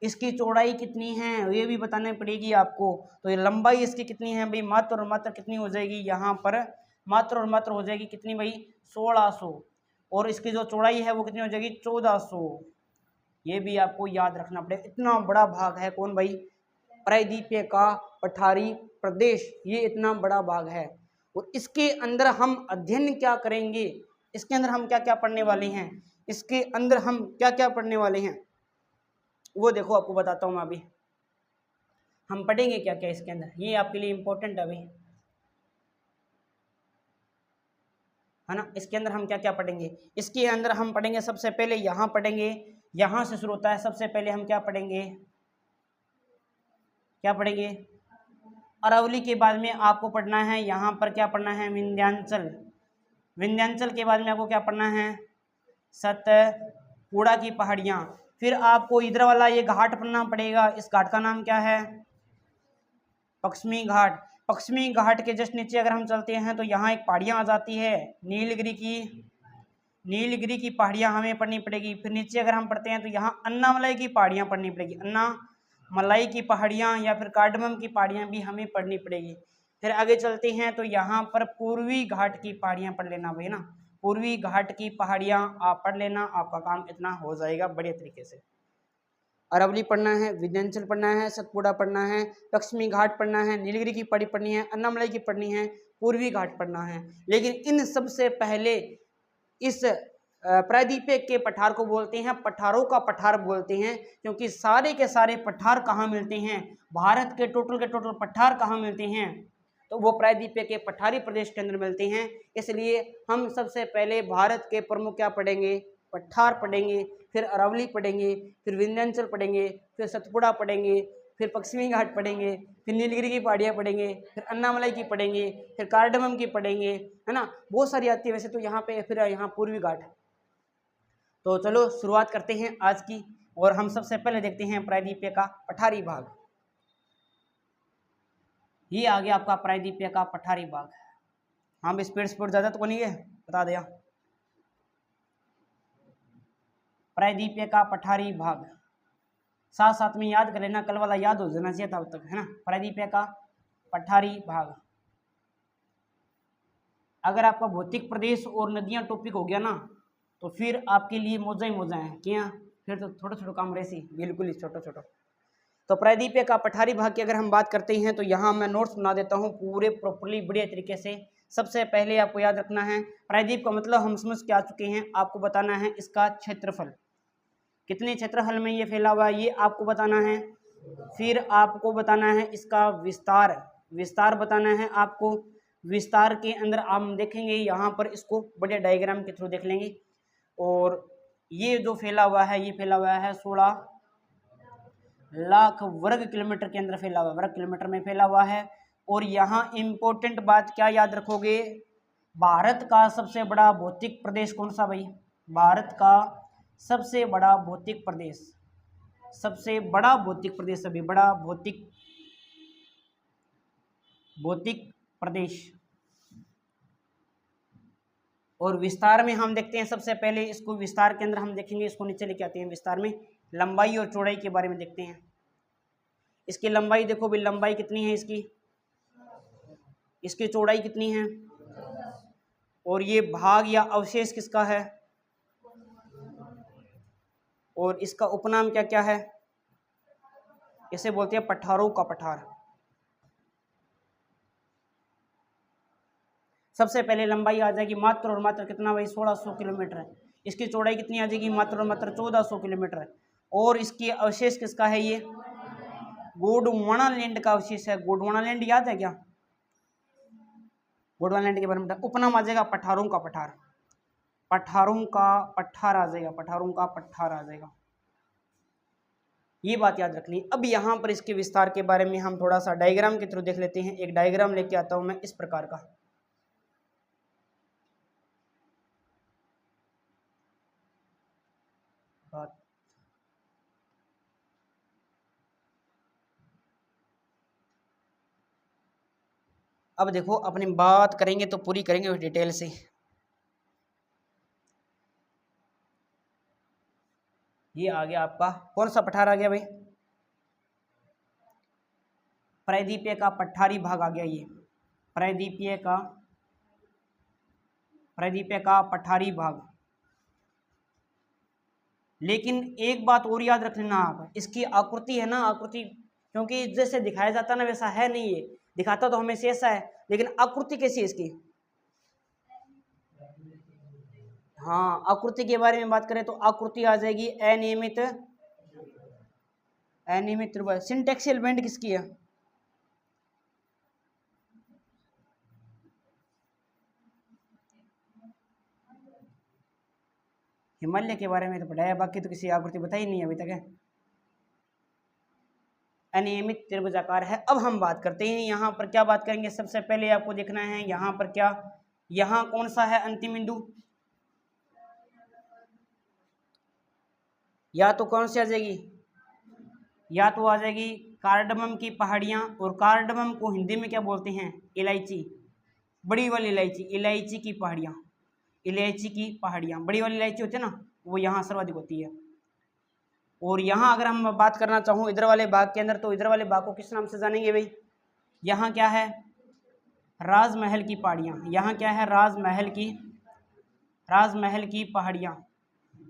इसकी चौड़ाई कितनी है ये भी बतानी पड़ेगी आपको। तो ये लंबाई इसकी कितनी है भाई, मात्र और मात्र कितनी हो जाएगी, यहाँ पर मात्र और मात्र हो जाएगी कितनी भाई, 1600, और इसकी जो चौड़ाई है वो कितनी हो जाएगी, 1400। ये भी आपको याद रखना पड़ेगा। इतना बड़ा भाग है कौन भाई, प्रायद्वीपीय का पठारी प्रदेश, ये इतना बड़ा भाग है। और इसके अंदर हम अध्ययन क्या करेंगे, इसके अंदर हम क्या क्या पढ़ने वाले हैं, इसके अंदर हम क्या क्या पढ़ने वाले हैं वो देखो आपको बताता हूँ मैं अभी। हम पढ़ेंगे क्या क्या इसके अंदर, ये आपके लिए इम्पोर्टेंट है अभी, है ना। इसके अंदर हम क्या क्या पढ़ेंगे, इसके अंदर हम पढ़ेंगे सबसे पहले यहाँ पढ़ेंगे, यहाँ से शुरू होता है। सबसे पहले हम क्या पढ़ेंगे, क्या पढ़ेंगे, अरावली के बाद में आपको पढ़ना है यहाँ पर क्या पढ़ना है, विंध्याचल। विंध्याचल के बाद में आपको क्या पढ़ना है, सतपुड़ा की पहाड़ियाँ। फिर आपको इधर वाला ये घाट पढ़ना पड़ेगा, इस घाट का नाम क्या है, पश्चिमी घाट। पश्चिमी घाट के जस्ट नीचे अगर हम चलते हैं तो यहाँ एक पहाड़ियाँ आ जाती है नीलगिरी की, नीलगिरी की पहाड़ियाँ हमें पढ़नी पड़ेगी। फिर नीचे अगर हम पढ़ते हैं तो यहाँ अन्नामलाई की पहाड़ियाँ पढ़नी पड़ेगी, अन्नामलाई की पहाड़ियाँ या फिर कार्डमम की पहाड़ियाँ भी हमें पढ़नी पड़ेगी। फिर आगे चलते हैं तो यहाँ पर पूर्वी घाट की पहाड़ियाँ पढ़ लेना भाई ना, पूर्वी घाट की पहाड़ियाँ आप पढ़ लेना, आपका काम इतना हो जाएगा बढ़िया तरीके से। अरावली पढ़ना है, विंध्याचल पढ़ना है, सतपुड़ा पढ़ना है, पश्चिमी घाट पढ़ना है, नीलगिरी की पहाड़ी पढ़नी है, अन्नामलाई की पढ़नी है, पूर्वी घाट पढ़ना है। लेकिन इन सबसे पहले इस प्रायद्वीपीय के पठार को बोलते हैं, पठारों का पठार बोलते हैं, क्योंकि सारे के सारे पठार कहाँ मिलते हैं, भारत के टोटल पठार कहाँ मिलते हैं, तो वो प्रायद्वीपीय के पठारी प्रदेश के अंदर मिलते हैं। इसलिए हम सबसे पहले भारत के प्रमुख क्या पढ़ेंगे, पठार पढ़ेंगे, फिर अरावली पढ़ेंगे, फिर विंध्याचल पढ़ेंगे, फिर सतपुड़ा पढ़ेंगे, फिर पश्चिमी घाट पढ़ेंगे, फिर नीलगिरी की पहाड़ियाँ पढ़ेंगे, फिर अन्नामलाई की पढ़ेंगे, फिर कार्डमम की पढ़ेंगे, है ना, बहुत सारी आती है वैसे तो यहाँ पे। फिर यहाँ पूर्वी घाट। तो चलो शुरुआत करते हैं आज की, और हम सबसे पहले देखते हैं प्रायद्वीपीय का पठारी भाग। ये आ गया आपका प्रायद्वीपीय का पठारी भाग। हाँ स्पीड ज़्यादा तो नहीं है, बता दिया। प्रायद्वीपीय का पठारी भाग साथ साथ में याद कर लेना, कल वाला याद हो जाना चाहिए तब तक, है ना। प्रायद्वीपीय का पठारी भाग, अगर आपका भौतिक प्रदेश और नदियां टॉपिक हो गया ना तो फिर आपके लिए मौजा ही मौजा है क्या, फिर तो छोटा छोटा काम रहसी, बिल्कुल ही छोटा छोटा। तो प्रायद्वीपीय का पठारी भाग की अगर हम बात करते हैं तो यहाँ मैं नोट्स बना देता हूँ पूरे प्रॉपरली बढ़िया तरीके से। सबसे पहले आपको याद रखना है, प्रायद्वीप का मतलब हम समझ के आ चुके हैं, आपको बताना है इसका क्षेत्रफल, कितने क्षेत्रफल में ये फैला हुआ है ये आपको बताना है। फिर आपको बताना है इसका विस्तार, विस्तार बताना है आपको। विस्तार के अंदर हम देखेंगे यहाँ पर, इसको बढ़िया डायग्राम के थ्रू देख लेंगे। और ये जो फैला हुआ है ये फैला हुआ है 16 लाख वर्ग किलोमीटर के अंदर फैला हुआ है, वर्ग किलोमीटर में फैला हुआ है। और यहाँ इंपॉर्टेंट बात क्या याद रखोगे, भारत का सबसे बड़ा भौतिक प्रदेश कौन सा भाई, भारत का सबसे बड़ा भौतिक प्रदेश, सबसे बड़ा भौतिक प्रदेश, सभी बड़ा भौतिक प्रदेश। और विस्तार में हम देखते हैं सबसे पहले इसको, विस्तार के अंदर हम देखेंगे, इसको नीचे लेके आते हैं, विस्तार में लंबाई और चौड़ाई के बारे में देखते हैं। इसकी लंबाई देखो भाई, लंबाई कितनी है इसकी, इसकी चौड़ाई कितनी है, और ये भाग या अवशेष किसका है, और इसका उपनाम क्या क्या है, इसे बोलते हैं पठारों का पठार। सबसे पहले लंबाई आ जाएगी मात्र और मात्र कितना भाई, 1600 किलोमीटर है। इसकी चौड़ाई कितनी आ जाएगी, मात्र और मात्र 1400 किलोमीटर है। और इसकी अवशेष किसका है, ये गोंडवाना लैंड का अवशेष है। गोंडवाना लैंड याद है क्या, गोंडवाना लैंड के बारे में उपनाम आ जाएगा पठारों का पठार, पठारों का पठार आ जाएगा, पठारों का पठार आ जाएगा, ये बात याद रखनी। अब यहाँ पर इसके विस्तार के बारे में हम थोड़ा सा डायग्राम के थ्रू देख लेते हैं। एक डायग्राम लेके आता हूं मैं इस प्रकार का, अब देखो अपनी बात करेंगे तो पूरी करेंगे डिटेल से। ये आ गया आपका कौन सा पठार आ गया भाई, प्रायद्वीपीय का पठारी भाग आ गया, ये प्रायद्वीपीय का पठारी भाग। लेकिन एक बात और याद रख लेना आप, इसकी आकृति है ना, आकृति, क्योंकि जैसे दिखाया जाता ना वैसा है नहीं, ये दिखाता तो हमेशा ऐसा है, लेकिन आकृति कैसी है इसकी, हाँ, आकृति के बारे में बात करें तो आकृति आ जाएगी अनियमित, अनियमित त्रिभुज। सिंटेक्सियल बैंड किसकी है? हिमालय के बारे में तो पढ़ा है, बाकी तो किसी आकृति बताई नहीं अभी तक है। अनियमित त्रिभुजाकार है। अब हम बात करते हैं यहाँ पर क्या बात करेंगे, सबसे पहले आपको देखना है यहाँ पर क्या, यहाँ कौन सा है अंतिम बिंदु, या तो कौन सी आ जाएगी, या तो आ जाएगी कार्डमम की पहाड़ियाँ, और कार्डमम को हिंदी में क्या बोलते हैं, इलायची, बड़ी वाली इलायची, इलायची की पहाड़ियाँ, इलायची की पहाड़ियाँ, बड़ी वाली इलायची होती है ना, वो यहाँ सर्वाधिक होती है। और यहाँ अगर हम बात करना चाहूँ इधर वाले भाग के अंदर, तो इधर वाले भाग को किस नाम से जानेंगे भाई, यहाँ क्या है, राजमहल की पहाड़ियाँ, यहाँ क्या है, राजमहल की, राजमहल की पहाड़ियाँ,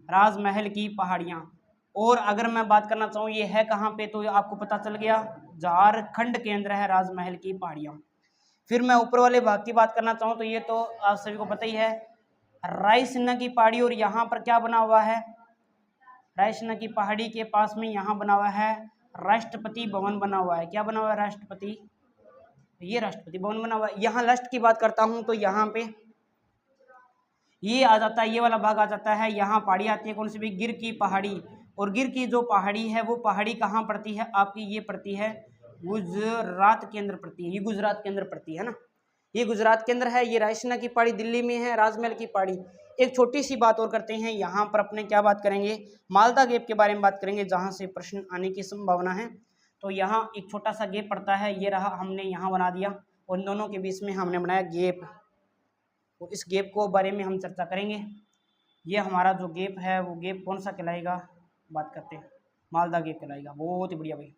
राजमहल की पहाड़ियाँ। और अगर मैं बात करना चाहूँ ये है कहाँ पे, तो आपको पता चल गया, झारखंड के अंदर है राजमहल की पहाड़ियाँ। फिर मैं ऊपर वाले भाग की बात करना चाहूँ तो ये तो आप सभी को पता ही है, रायसीना की पहाड़ी, और यहाँ पर क्या बना हुआ है, रायसीना की पहाड़ी के पास में यहाँ बना हुआ है राष्ट्रपति भवन बना हुआ है। क्या बना हुआ है, राष्ट्रपति, ये राष्ट्रपति भवन बना हुआ है। यहाँ लास्ट की बात करता हूँ तो यहाँ पे ये आ जाता है, ये वाला भाग आ जाता है, यहाँ पहाड़ी आती है कौन सी भी, गिर की पहाड़ी। और गिर की जो पहाड़ी है वो पहाड़ी कहाँ पड़ती है आपकी, ये पड़ती है गुजरात के अंदर पड़ती है, ये गुजरात के अंदर पड़ती है ना, ये गुजरात के अंदर है। ये रायसीना की पहाड़ी दिल्ली में है, राजमहल की पहाड़ी। एक छोटी सी बात और करते हैं, यहाँ पर अपने क्या बात करेंगे, मालदा गेप के बारे में बात करेंगे, जहाँ से प्रश्न आने की संभावना है। तो यहाँ एक छोटा सा गेप पड़ता है, ये रहा, हमने यहाँ बना दिया, और इन दोनों के बीच में हमने बनाया गेप। तो इस गेप को बारे में हम चर्चा करेंगे। ये हमारा जो गेप है वो गेप कौन सा कहलाएगा, बात करते हैं, मालदा गेप कहलाएगा। बहुत ही बढ़िया भाई,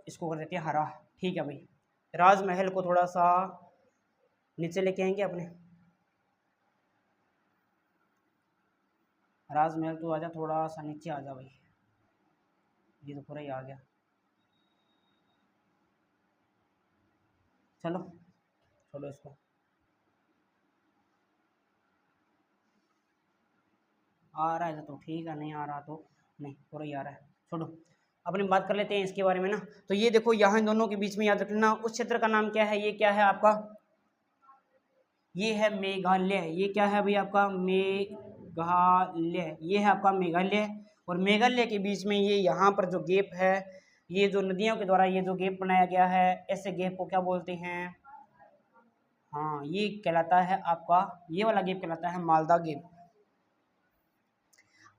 इसको कर देते हैं हरा, ठीक है भाई। राजमहल को थोड़ा सा नीचे लेके आएंगे अपने, राजमहल तो आजा, थोड़ा सा नीचे आ जा भाई, ये तो पूरा ही आ गया। चलो छोड़ो इसको, आ रहा है तो ठीक है, नहीं आ रहा तो नहीं, पूरा ही आ रहा है, छोड़ो। अपनी बात कर लेते हैं इसके बारे में ना। तो ये देखो यहाँ इन दोनों के बीच में याद रखना, उस क्षेत्र का नाम क्या है, ये क्या है आपका, ये है मेघालय। ये क्या है भाई आपका, मेघालय, ये है आपका मेघालय। और मेघालय के बीच में ये यहाँ पर जो गेप है, ये जो नदियों के द्वारा ये जो गेप बनाया गया है, ऐसे गेप को क्या बोलते हैं, हाँ ये कहलाता है आपका, ये वाला गेप कहलाता है मालदा गेप।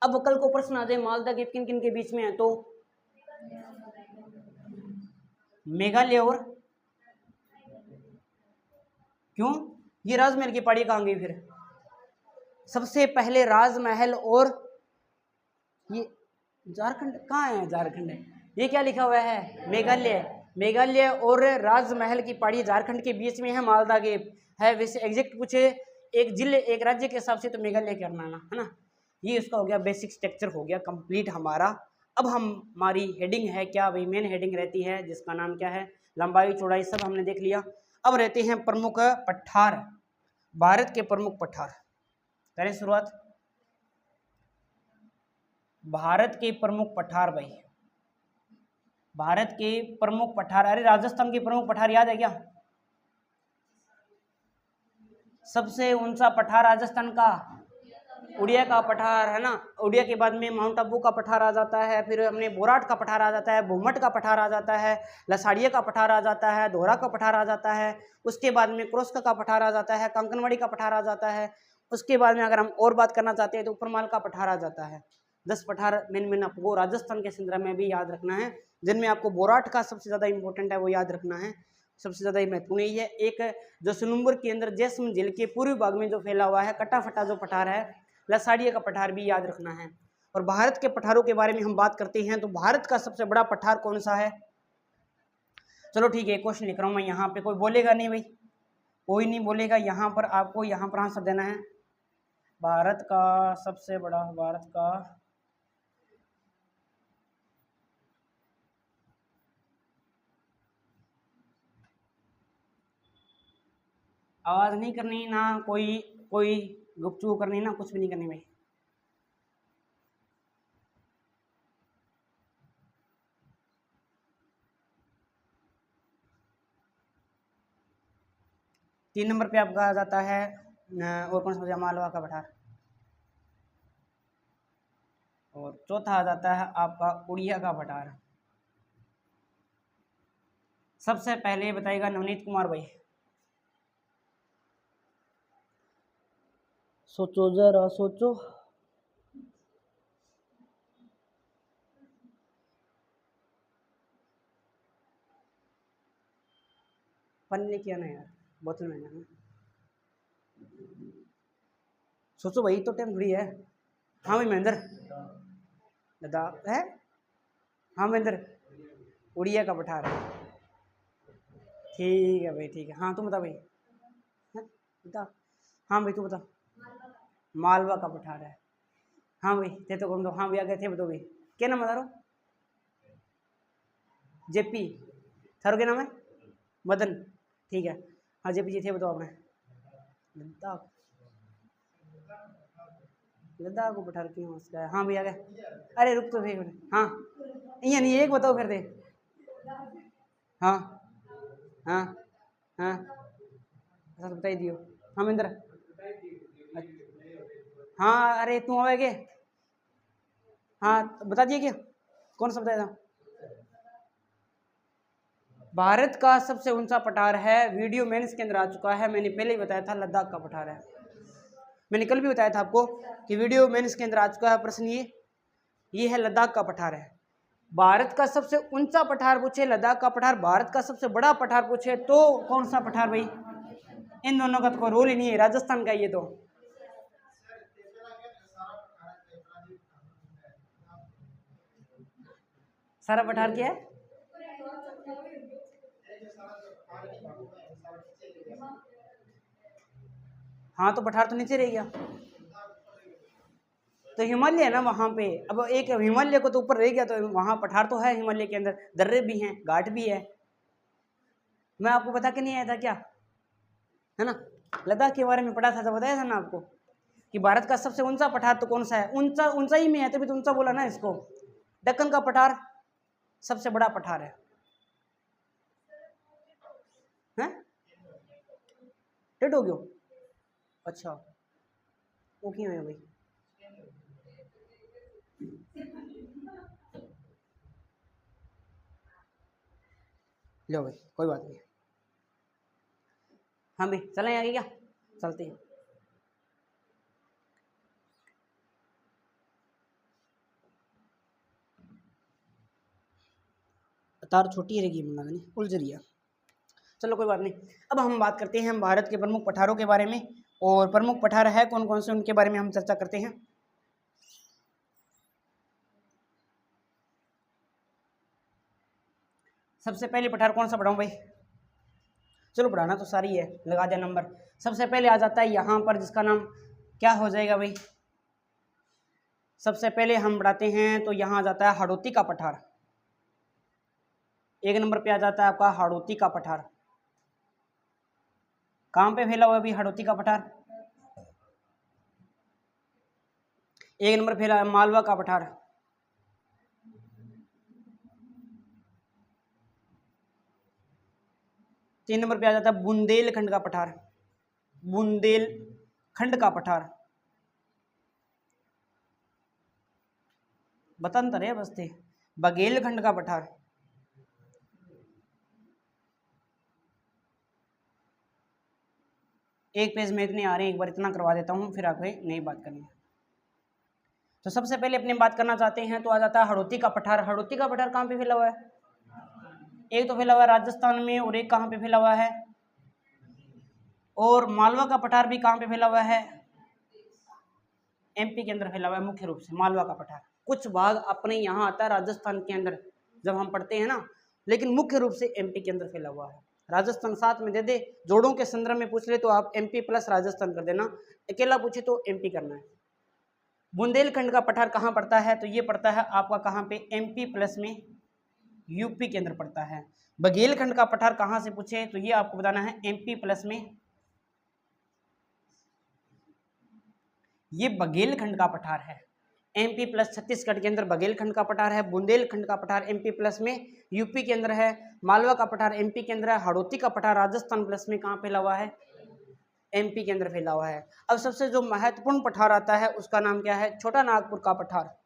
अब कल को प्रश्न आ जाए मालदा गेप किन किन के बीच में है, तो मेघालय और क्यों, ये राजमहल की पहाड़ी कहाँ गई फिर, सबसे पहले राजमहल, और ये झारखंड कहाँ है, झारखंड है, ये क्या लिखा हुआ है, मेघालय, मेघालय और राजमहल की पहाड़ी झारखंड के बीच में है, मालदा गेप है। वैसे एग्जैक्ट पूछे एक जिले एक राज्य के हिसाब से तो मेघालय करना है ना। ये इसका हो गया बेसिक स्ट्रक्चर, हो गया कंप्लीट हमारा। अब हमारी हेडिंग है क्या भाई, मेन हेडिंग रहती है जिसका नाम क्या है, लंबाई चौड़ाई सब हमने देख लिया। अब रहते हैं प्रमुख पठार, भारत के प्रमुख पठार, करें शुरुआत, भारत के प्रमुख पठार भाई, भारत के प्रमुख पठार। अरे राजस्थान के प्रमुख पठार याद है क्या, सबसे ऊंचा पठार राजस्थान का उड़िया का पठार है ना, उड़िया के बाद में माउंट आबू का पठार आ जाता है, फिर हमने बोराट का पठार आ जाता है, भूमट का पठार आ जाता है, लसाड़िया का पठार आ जाता है, दोहरा का पठार आ जाता है, उसके बाद में क्रोस्का का पठार आ जाता है, कंकनवाड़ी का पठार आ जाता है, उसके बाद में अगर हम और बात करना चाहते हैं तो उपरमाल का पठार आ जाता है। 10 पठार मेन आपको राजस्थान के संदर्भ में भी याद रखना है, जिनमें आपको बोराट का सबसे ज़्यादा इंपॉर्टेंट है वो याद रखना है, सबसे ज़्यादा महत्वपूर्ण यही है। एक जो सनुम्बर के अंदर जैसलमेर झील के पूर्वी भाग में जो फैला हुआ है कटाफटा जो पठार है, लसाड़िया का पठार भी याद रखना है। और भारत के पठारों के बारे में हम बात करते हैं तो भारत का सबसे बड़ा पठार कौन सा है, चलो ठीक है क्वेश्चन लिख रहा हूँ मैं, यहाँ पे कोई बोलेगा नहीं भाई, कोई नहीं बोलेगा, यहाँ पर आपको यहाँ पर आंसर देना है। भारत का सबसे बड़ा, भारत का आवाज नहीं करनी ना कोई, कोई गुपचुप करनी ना, कुछ भी नहीं करनी भाई। तीन नंबर पे आपका आ जाता है और कौन सा बचा, मालवा का पठार। और चौथा आ जाता है आपका उड़िया का पठार। सबसे पहले बताइएगा नवनीत कुमार भाई, सोचो जरा सोचो। पन्ने किया ना यार, बोतल में ना, सोचो भाई, तो टाइम थोड़ी है। हाँ भाई महेंद्र, लद्दाख है। हाँ महेंद्र, उड़िया का पठार है। ठीक है भाई, ठीक है। हाँ तुम बता भाई, बता। हाँ भाई तू बता। मालवा का पठार है। हाँ भाई थे तो कौन दो, हाँ भैया गए थे, बताओ भाई क्या नाम बता रहा हो। जेपी, थारो क्या नाम है, मदन, ठीक है। हाँ जेपी जी थे, बताओ आपने। लद्दाख, लद्दाख को पठार क्यों उसका है। हाँ भैया गए, अरे रुक तो भाई। हाँ ये नहीं, एक बताओ फिर दे। हाँ हाँ हाँ, अच्छा तो बता ही दियो। हाँ महेंद्र, हाँ अरे तू आवे के, हाँ बता दिए क्या, कौन सा बताया था। भारत का सबसे ऊंचा पठार है, वीडियो मेंस के अंदर आ चुका है, मैंने पहले ही बताया था लद्दाख का पठार है। मैंने कल भी बताया था आपको कि वीडियो मेंस के अंदर आ चुका है प्रश्न, ये है लद्दाख का पठार है। भारत का सबसे ऊंचा पठार पूछे लद्दाख का पठार, भारत का सबसे बड़ा पठार पूछे तो कौन सा पठार भाई। इन दोनों का तो कोई रोल ही नहीं है, राजस्थान का ये तो। सारा पठार क्या है, हाँ तो पठार तो नीचे रह गया, तो हिमालय है ना वहां पे। अब एक हिमालय को तो ऊपर रह गया, तो वहां पठार तो है, हिमालय के अंदर दर्रे भी हैं, घाट भी है। मैं आपको बता के नहीं आया था क्या, है ना। लद्दाख के बारे में पढ़ा था तो बताया था ना आपको कि भारत का सबसे ऊंचा पठार तो कौन सा है, ऊंचा ऊंचाई में है, तभी तो ऊंचा बोला ना इसको। दक्कन का पठार सबसे बड़ा पठार है, हैं डेट हो गयो, अच्छा वो क्यों है भाई। लो भाई कोई बात नहीं। हाँ भाई चलें आगे क्या, चलते हैं। तार छोटी रहेगी मुन्ना, नहीं उलझ रही है। चलो कोई बात नहीं। अब हम बात करते हैं भारत के प्रमुख पठारों के बारे में, और प्रमुख पठार है कौन कौन से उनके बारे में हम चर्चा करते हैं। सबसे पहले पठार कौन सा पढ़ाऊं भाई, चलो पढ़ाना तो सारी है, लगा दिया नंबर। सबसे पहले आ जाता है यहाँ पर, जिसका नाम क्या हो जाएगा भाई। सबसे पहले हम पढ़ाते हैं तो यहाँ आ जाता है हाड़ौती का पठार। एक नंबर पे आ जाता है आपका हाड़ौती का पठार। कहाँ पे फैला हुआ है अभी हाड़ौती का पठार। एक नंबर फैला है मालवा का पठार। तीन नंबर पे आ जाता है बुंदेलखंड का पठार, बुंदेलखंड का पठार। बतंतर है बस थे, बघेलखंड का पठार। एक पेज में इतने आ रहे हैं, एक बार इतना करवा देता हूँ फिर आगे नई बात करनी है। तो सबसे पहले अपनी बात करना चाहते हैं तो आ जाता है हाड़ौती का पठार। हाड़ौती का पठार कहाँ पे फैला हुआ है, एक तो फैला हुआ है राजस्थान में, और एक कहाँ पे फैला हुआ है, और मालवा का पठार भी कहाँ पे फैला हुआ है, एमपी के अंदर फैला हुआ है मुख्य रूप से मालवा का पठार। कुछ भाग अपने यहाँ आता है राजस्थान के अंदर जब हम पढ़ते हैं ना, लेकिन मुख्य रूप से एमपी के अंदर फैला हुआ है। राजस्थान साथ में दे दे, जोड़ों के संदर्भ में पूछ ले तो आप एमपी प्लस राजस्थान कर देना, अकेला पूछे तो एमपी करना है। बुंदेलखंड का पठार कहाँ पड़ता है, तो ये पड़ता है आपका कहाँ पे, एमपी प्लस में यूपी के अंदर पड़ता है। बघेलखंड का पठार कहाँ से पूछे तो ये आपको बताना है एमपी प्लस में ये बघेलखंड का पठार है। एमपी प्लस छत्तीसगढ़ के अंदर बघेलखंड का पठार है, बुंदेलखंड का पठार एमपी प्लस में यूपी के अंदर है, मालवा का पठार एमपी के अंदर है, हाड़ौती का पठार राजस्थान प्लस में कहाँ फैला हुआ है, एमपी के अंदर फैला हुआ है। अब सबसे जो महत्वपूर्ण पठार आता है उसका नाम क्या है, छोटा नागपुर का पठार।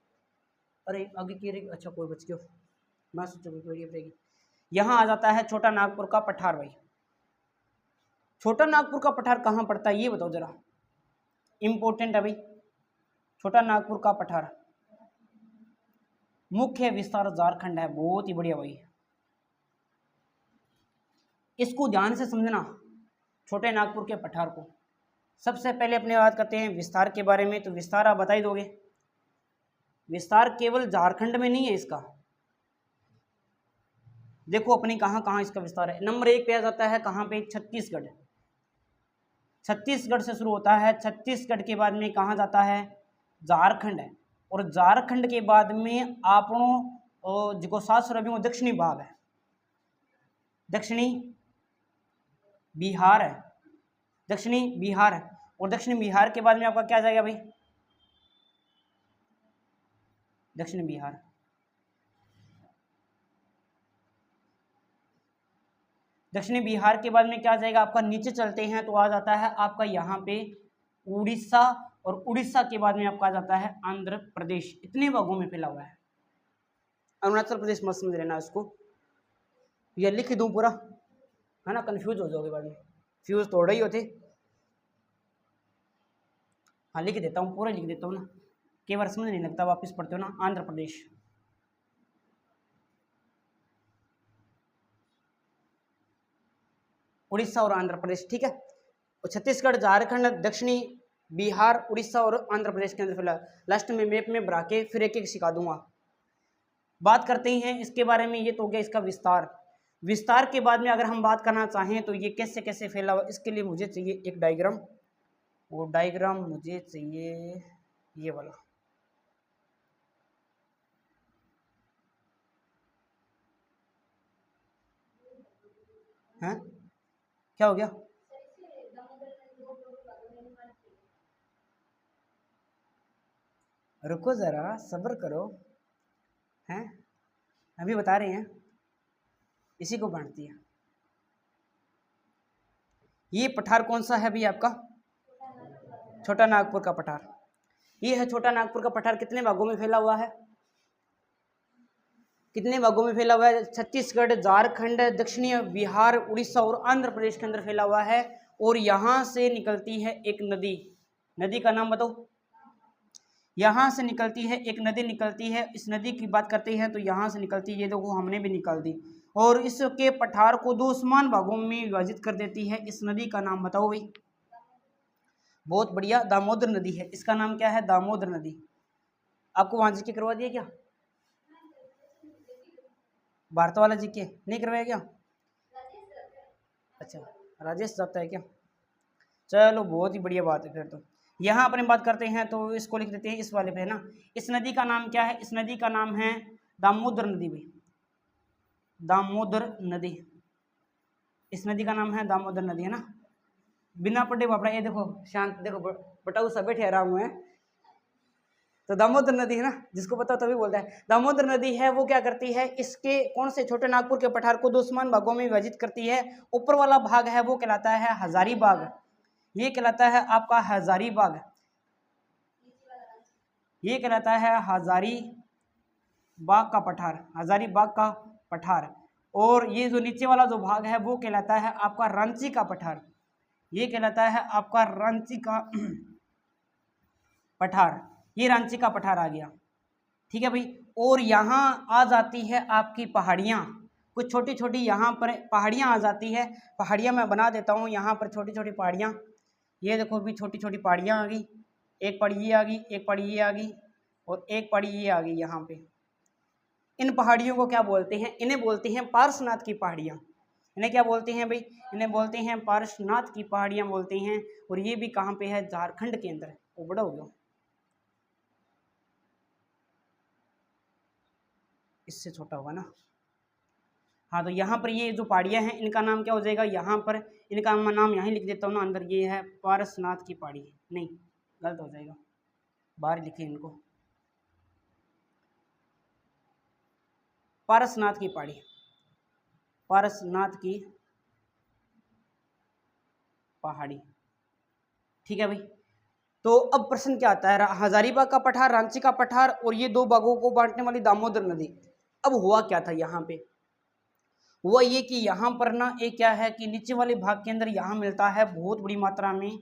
अरे आगे की रही, अच्छा कोई बच गया, मैं सोचा रहेगी। यहाँ आ जाता है छोटा नागपुर का पठार। भाई छोटा नागपुर का पठार कहाँ पड़ता है ये बताओ जरा, इंपॉर्टेंट है भाई। छोटा नागपुर का पठार मुख्य विस्तार झारखंड है, बहुत ही बढ़िया भाई, इसको ध्यान से समझना छोटे नागपुर के पठार को। सबसे पहले अपने बात करते हैं विस्तार के बारे में, तो विस्तार आप बता ही दोगे। विस्तार केवल झारखंड में नहीं है इसका, देखो अपनी कहाँ कहाँ इसका विस्तार है। नंबर 1 पे आ जाता है कहाँ पे, छत्तीसगढ़। छत्तीसगढ़ से शुरू होता है, छत्तीसगढ़ के बाद में कहाँ जाता है, झारखंड है, और झारखंड के बाद में आपनो जो शास्त्र अभी वो दक्षिणी भाग है, दक्षिणी बिहार है, दक्षिणी बिहार है, और दक्षिणी बिहार के बाद में आपका क्या आ जाएगा भाई, दक्षिणी बिहार। दक्षिणी बिहार के बाद में क्या आ जाएगा आपका, नीचे चलते हैं तो आ जाता है आपका यहाँ पे उड़ीसा, और उड़ीसा के बाद में आपका आ जाता है आंध्र प्रदेश। इतने भागों में फैला हुआ है। अरुणाचल प्रदेश मत समझ लेना इसको, ये लिख दूं पूरा, है ना, कंफ्यूज हो जाओगे बाद में, फ्यूज थोड़े ही होते। हाँ लिख देता हूँ, पूरा लिख देता हूँ ना, कई बार समझ नहीं लगता, वापस पढ़ते हो ना। आंध्र प्रदेश, उड़ीसा और आंध्र प्रदेश, ठीक है। और छत्तीसगढ़, झारखंड, दक्षिणी बिहार, उड़ीसा और आंध्र प्रदेश के अंदर फिलहाल लास्ट में मैप में बना के फिर एक एक सिखा दूंगा। बात करते हैं इसके बारे में, ये तो हो गया इसका विस्तार। विस्तार के बाद में अगर हम बात करना चाहें तो ये कैसे कैसे फैला हुआ, इसके लिए मुझे चाहिए एक डायग्राम, वो डायग्राम मुझे चाहिए ये वाला। हैं क्या हो गया, रुको जरा सब्र करो, हैं अभी बता रहे हैं, इसी को बांटती है। ये पठार कौन सा है अभी आपका, छोटा नागपुर का पठार। ये है छोटा नागपुर का पठार, कितने भागों में फैला हुआ है, कितने भागों में फैला हुआ है, छत्तीसगढ़, झारखंड, दक्षिणी बिहार, उड़ीसा और आंध्र प्रदेश के अंदर फैला हुआ है। और यहाँ से निकलती है एक नदी, नदी का नाम बताओ। यहाँ से निकलती है एक नदी, निकलती है, इस नदी की बात करते हैं तो यहाँ से निकलती है, ये देखो हमने भी निकाल दी, और इसके पठार को 2 समान भागों में विभाजित कर देती है। इस नदी का नाम बताओ भाई, बहुत बढ़िया, दामोदर नदी है। इसका नाम क्या है, दामोदर नदी। आपको वहाँ जी के करवा दिया क्या, भारत वाला जी के नहीं करवाया क्या, अच्छा राजेश जाता है क्या, चलो बहुत ही बढ़िया बात है। फिर तो यहाँ अपने बात करते हैं तो इसको लिख देते हैं इस वाले पे, है ना। इस नदी का नाम क्या है, इस नदी का नाम है दामोदर नदी भाई, दामोदर नदी, इस नदी का नाम है दामोदर नदी, है ना। बिना पढ़े बापड़ा, ये देखो शांत, देखो बटाऊ सब बैठे आराम हुए, तो दामोदर नदी है ना, जिसको पता तभी बोलता है। दामोदर नदी है वो क्या करती है, इसके कौन से छोटे नागपुर के पठार को 2 समान भागों में विभाजित करती है। ऊपर वाला भाग है वो कहलाता है हजारीबाग, ये कहलाता है आपका हजारीबाग, ये कहलाता है हजारीबाग का पठार, हजारीबाग का पठार। और ये जो नीचे वाला जो भाग है वो कहलाता है आपका रांची का पठार, ये कहलाता है आपका रांची का पठार, ये रांची का पठार आ गया, ठीक है भाई। और यहाँ आ जाती है आपकी पहाड़ियाँ, कुछ छोटी छोटी यहाँ पर पहाड़ियाँ आ जाती है। पहाड़ियाँ मैं बना देता हूँ, यहाँ पर छोटी छोटी पहाड़ियाँ, ये देखो भी छोटी छोटी पहाड़ियाँ आ गई, एक पहाड़ी ये आ गई, एक पहाड़ी ये आ गई, और एक पहाड़ी ये आ गई यहाँ पे। इन पहाड़ियों को क्या बोलते हैं, इन्हें बोलते हैं पार्श्वनाथ की पहाड़ियाँ। इन्हें क्या बोलते हैं भाई, इन्हें बोलते हैं पार्श्वनाथ की पहाड़ियाँ बोलते हैं। और ये भी कहाँ पे है, झारखंड के अंदर। वो बड़ा हो गया, इससे छोटा होगा ना। हाँ तो यहाँ पर ये जो पहाड़ियाँ हैं इनका नाम क्या हो जाएगा, यहाँ पर इनका नाम यहाँ लिख देता हूँ ना अंदर, ये है पारसनाथ की पहाड़ी, नहीं गलत हो जाएगा, बाहर लिखे इनको। पारसनाथ की पहाड़ी, पारसनाथ की पहाड़ी, ठीक है भाई। तो अब प्रश्न क्या आता है, हजारीबाग का पठार, रांची का पठार और ये दो भागों को बांटने वाली दामोदर नदी। अब हुआ क्या था यहाँ पे, हुआ ये कि यहाँ पर ना एक क्या है कि नीचे वाले भाग के अंदर यहाँ मिलता है बहुत बड़ी मात्रा में,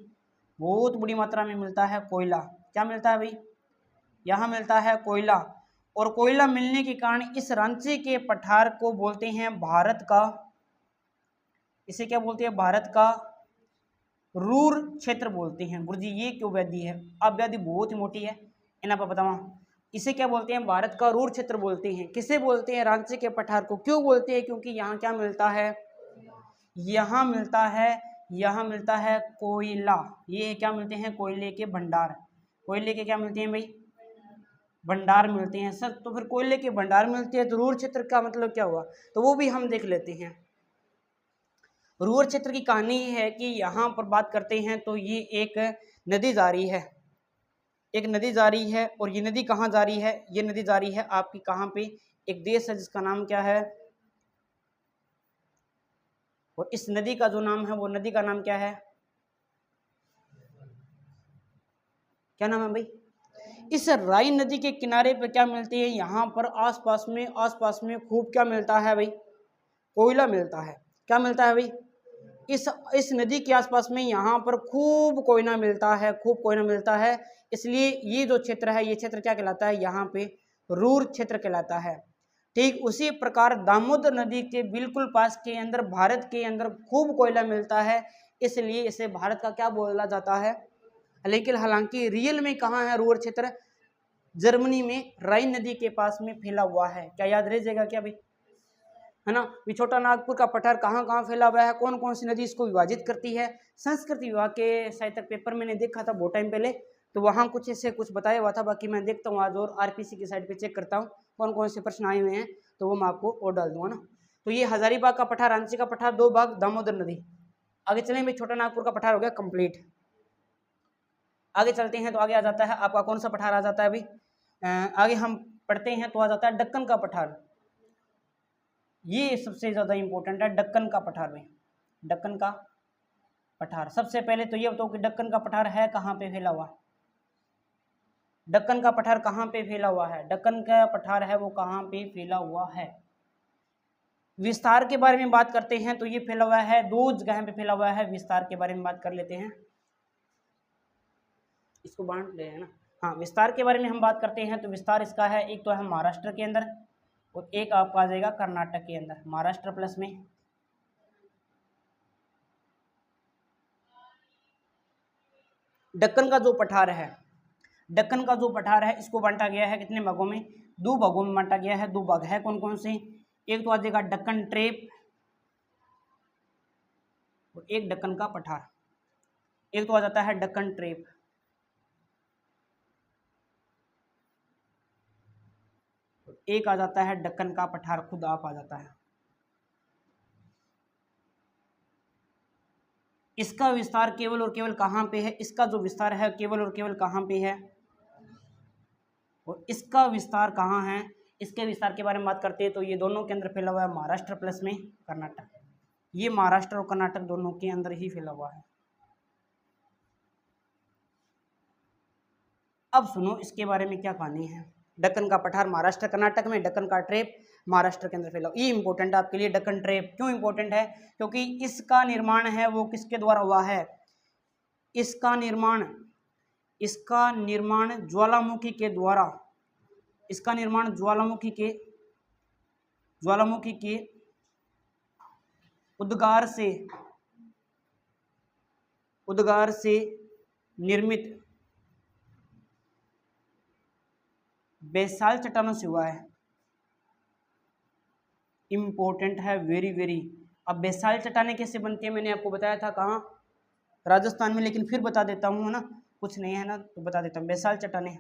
बहुत बड़ी मात्रा में मिलता है कोयला। क्या मिलता है भाई, यहाँ मिलता है कोयला। और कोयला मिलने के कारण इस रांची के पठार को बोलते हैं भारत का, इसे क्या बोलते हैं, भारत का रूर क्षेत्र बोलते हैं। गुरुजी ये क्यों व्याधि है, अब व्याधि बहुत ही मोटी है, इन आप बताओ। इसे क्या बोलते हैं, भारत का रूर क्षेत्र बोलते हैं। किसे बोलते हैं, रांची के पठार को। क्यों बोलते हैं, क्योंकि यहाँ क्या मिलता है, यहाँ मिलता है, यहाँ मिलता है कोयला। ये क्या मिलते हैं, कोयले के भंडार, कोयले के क्या मिलते हैं भाई, भंडार मिलते हैं सर। तो फिर कोयले के भंडार मिलते हैं तो रूर क्षेत्र का मतलब क्या हुआ, तो वो भी हम देख लेते हैं। रूर क्षेत्र की कहानी है कि यहाँ पर बात करते हैं तो ये एक नदी जा रही है, एक नदी जा रही है। और ये नदी कहाँ जा रही है, ये नदी जा रही है आपकी कहाँ पे, एक देश है जिसका नाम क्या है, और इस नदी का जो नाम है वो नदी का नाम क्या है, क्या नाम है भाई। इस राई नदी के किनारे पे क्या मिलते हैं, यहाँ पर आसपास में खूब क्या मिलता है भाई, कोयला मिलता है। क्या मिलता है भाई, इस नदी के आसपास में यहाँ पर खूब कोयला मिलता है, खूब कोयला मिलता है। इसलिए ये जो क्षेत्र है, ये क्षेत्र क्या कहलाता है, यहाँ पे रूर क्षेत्र कहलाता है। ठीक उसी प्रकार दामोदर नदी के बिल्कुल पास के अंदर, भारत के अंदर खूब कोयला मिलता है, इसलिए इसे भारत का क्या बोला जाता है। लेकिन हालांकि रियल में कहाँ है रूर क्षेत्र, जर्मनी में राइन नदी के पास में फैला हुआ है। क्या याद रह जाएगा क्या भाई, है ना। छोटा नागपुर का पठार कहाँ कहाँ फैला हुआ है, कौन कौन सी नदी इसको विभाजित करती है। संस्कृत विभाग के साहित्यक पेपर मैंने देखा था बहुत टाइम पहले, तो वहाँ कुछ ऐसे कुछ बताया हुआ था। बाकी मैं देखता हूँ आज और आरपीसी की साइड पे चेक करता हूँ कौन कौन से प्रश्न आए हुए हैं, तो वो मैं आपको और डाल दूंगा ना। तो ये हजारीबाग का पठार, रांची का पठार, दो भाग, दामोदर नदी। आगे चलें भाई, छोटा नागपुर का पठार हो गया कंप्लीट। आगे चलते हैं तो आगे आ जाता है आपका कौन सा पठार आ जाता है अभी, आगे हम पढ़ते हैं तो आ जाता है दक्कन का पठार। ये सबसे ज्यादा इंपॉर्टेंट है, दक्कन का पठार में, दक्कन का पठार। सबसे पहले तो ये बताओ कि दक्कन का पठार है कहाँ पे फैला हुआ, दक्कन का पठार कहाँ पे फैला हुआ है, दक्कन का पठार है वो कहाँ पे फैला हुआ है। विस्तार के बारे में बात करते हैं तो ये फैला हुआ है दो जगह पे फैला हुआ है। विस्तार के बारे में बात कर लेते हैं, इसको बांट ले है ना। हाँ, विस्तार के बारे में हम बात करते हैं तो विस्तार इसका है, एक तो है महाराष्ट्र के अंदर और एक आपका आ जाएगा कर्नाटक के अंदर। महाराष्ट्र प्लस में दक्कन का जो पठार है, दक्कन का जो पठार है इसको बांटा गया है कितने भागों में, दो भागों में बांटा गया है। दो भाग है कौन कौन से, एक तो आ जाएगा दक्कन ट्रेप और एक दक्कन का पठार। एक तो आ जाता है दक्कन ट्रेप, एक आ जाता है दक्कन का पठार, खुद आप आ जाता है। इसका विस्तार केवल और केवल कहाँ पे है, इसका जो विस्तार है केवल और केवल कहाँ पे है, और इसका विस्तार कहाँ है। इसके विस्तार के बारे में बात करते हैं तो ये दोनों के अंदर फैला हुआ है, महाराष्ट्र प्लस में कर्नाटक। ये महाराष्ट्र और कर्नाटक दोनों के अंदर ही फैला हुआ है। अब सुनो इसके बारे में क्या कहानी है। दक्कन का पठार महाराष्ट्र कर्नाटक में, दक्कन का ट्रेप महाराष्ट्र के अंदर फैला। ये इंपॉर्टेंट है आपके लिए, दक्कन ट्रेप क्यों इंपॉर्टेंट है, क्योंकि इसका निर्माण है वो किसके द्वारा हुआ है, इसका निर्माण ज्वालामुखी के द्वारा, इसका निर्माण ज्वालामुखी के उद्गार से निर्मित बेसाल्ट चट्टानों से हुआ है। इंपॉर्टेंट है, वेरी वेरी। अब बेसाल्ट चट्टानें कैसे बनती है मैंने आपको बताया था, कहाँ, राजस्थान में, लेकिन फिर बता देता हूँ, है ना, कुछ नहीं है ना तो बता देता हूँ। बेसाल्ट चट्टानें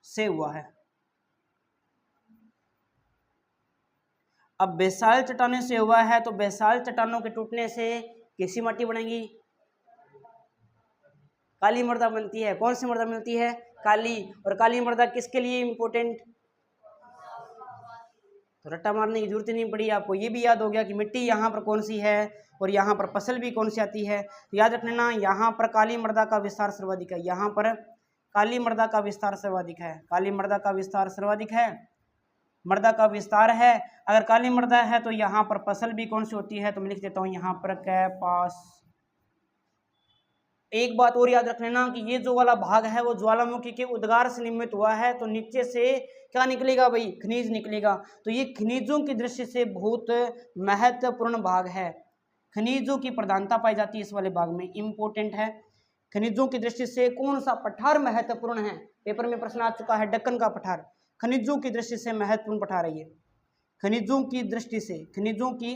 से हुआ है। अब बेसाल्ट चट्टानों से हुआ है तो बेसाल्ट चट्टानों के टूटने से कैसी माटी बनेगी, काली मृदा बनती है। कौन सी मृदा मिलती है? काली। और काली मृदा किसके लिए इम्पोर्टेंट? तो रट्टा मारने की जरूरत ही नहीं पड़ी, आपको ये भी याद हो गया कि मिट्टी यहाँ पर कौन सी है और यहाँ पर फसल भी कौन सी आती है। तो याद रख लेना, यहाँ पर काली मृदा का विस्तार सर्वाधिक है, यहाँ पर काली मृदा का विस्तार सर्वाधिक है, काली मृदा का विस्तार सर्वाधिक है, मृदा का विस्तार है। अगर काली मृदा है तो यहाँ पर फसल भी कौन सी होती है, तो मैं लिख देता हूँ यहाँ पर कैपास। एक बात और याद रख लेना कि ये जो वाला भाग है वो ज्वालामुखी के उद्गार से निर्मित हुआ है, तो नीचे से क्या निकलेगा भाई? खनिज निकलेगा। तो ये खनिजों की दृष्टि से बहुत महत्वपूर्ण भाग है, खनिजों की प्रधानता पाई जाती है इस वाले भाग में, इंपॉर्टेंट है। खनिजों की दृष्टि से कौन सा पठार महत्वपूर्ण है? पेपर में प्रश्न आ चुका है, दक्कन का पठार खनिजों की दृष्टि से महत्वपूर्ण पठार है। ये खनिजों की दृष्टि से, खनिजों की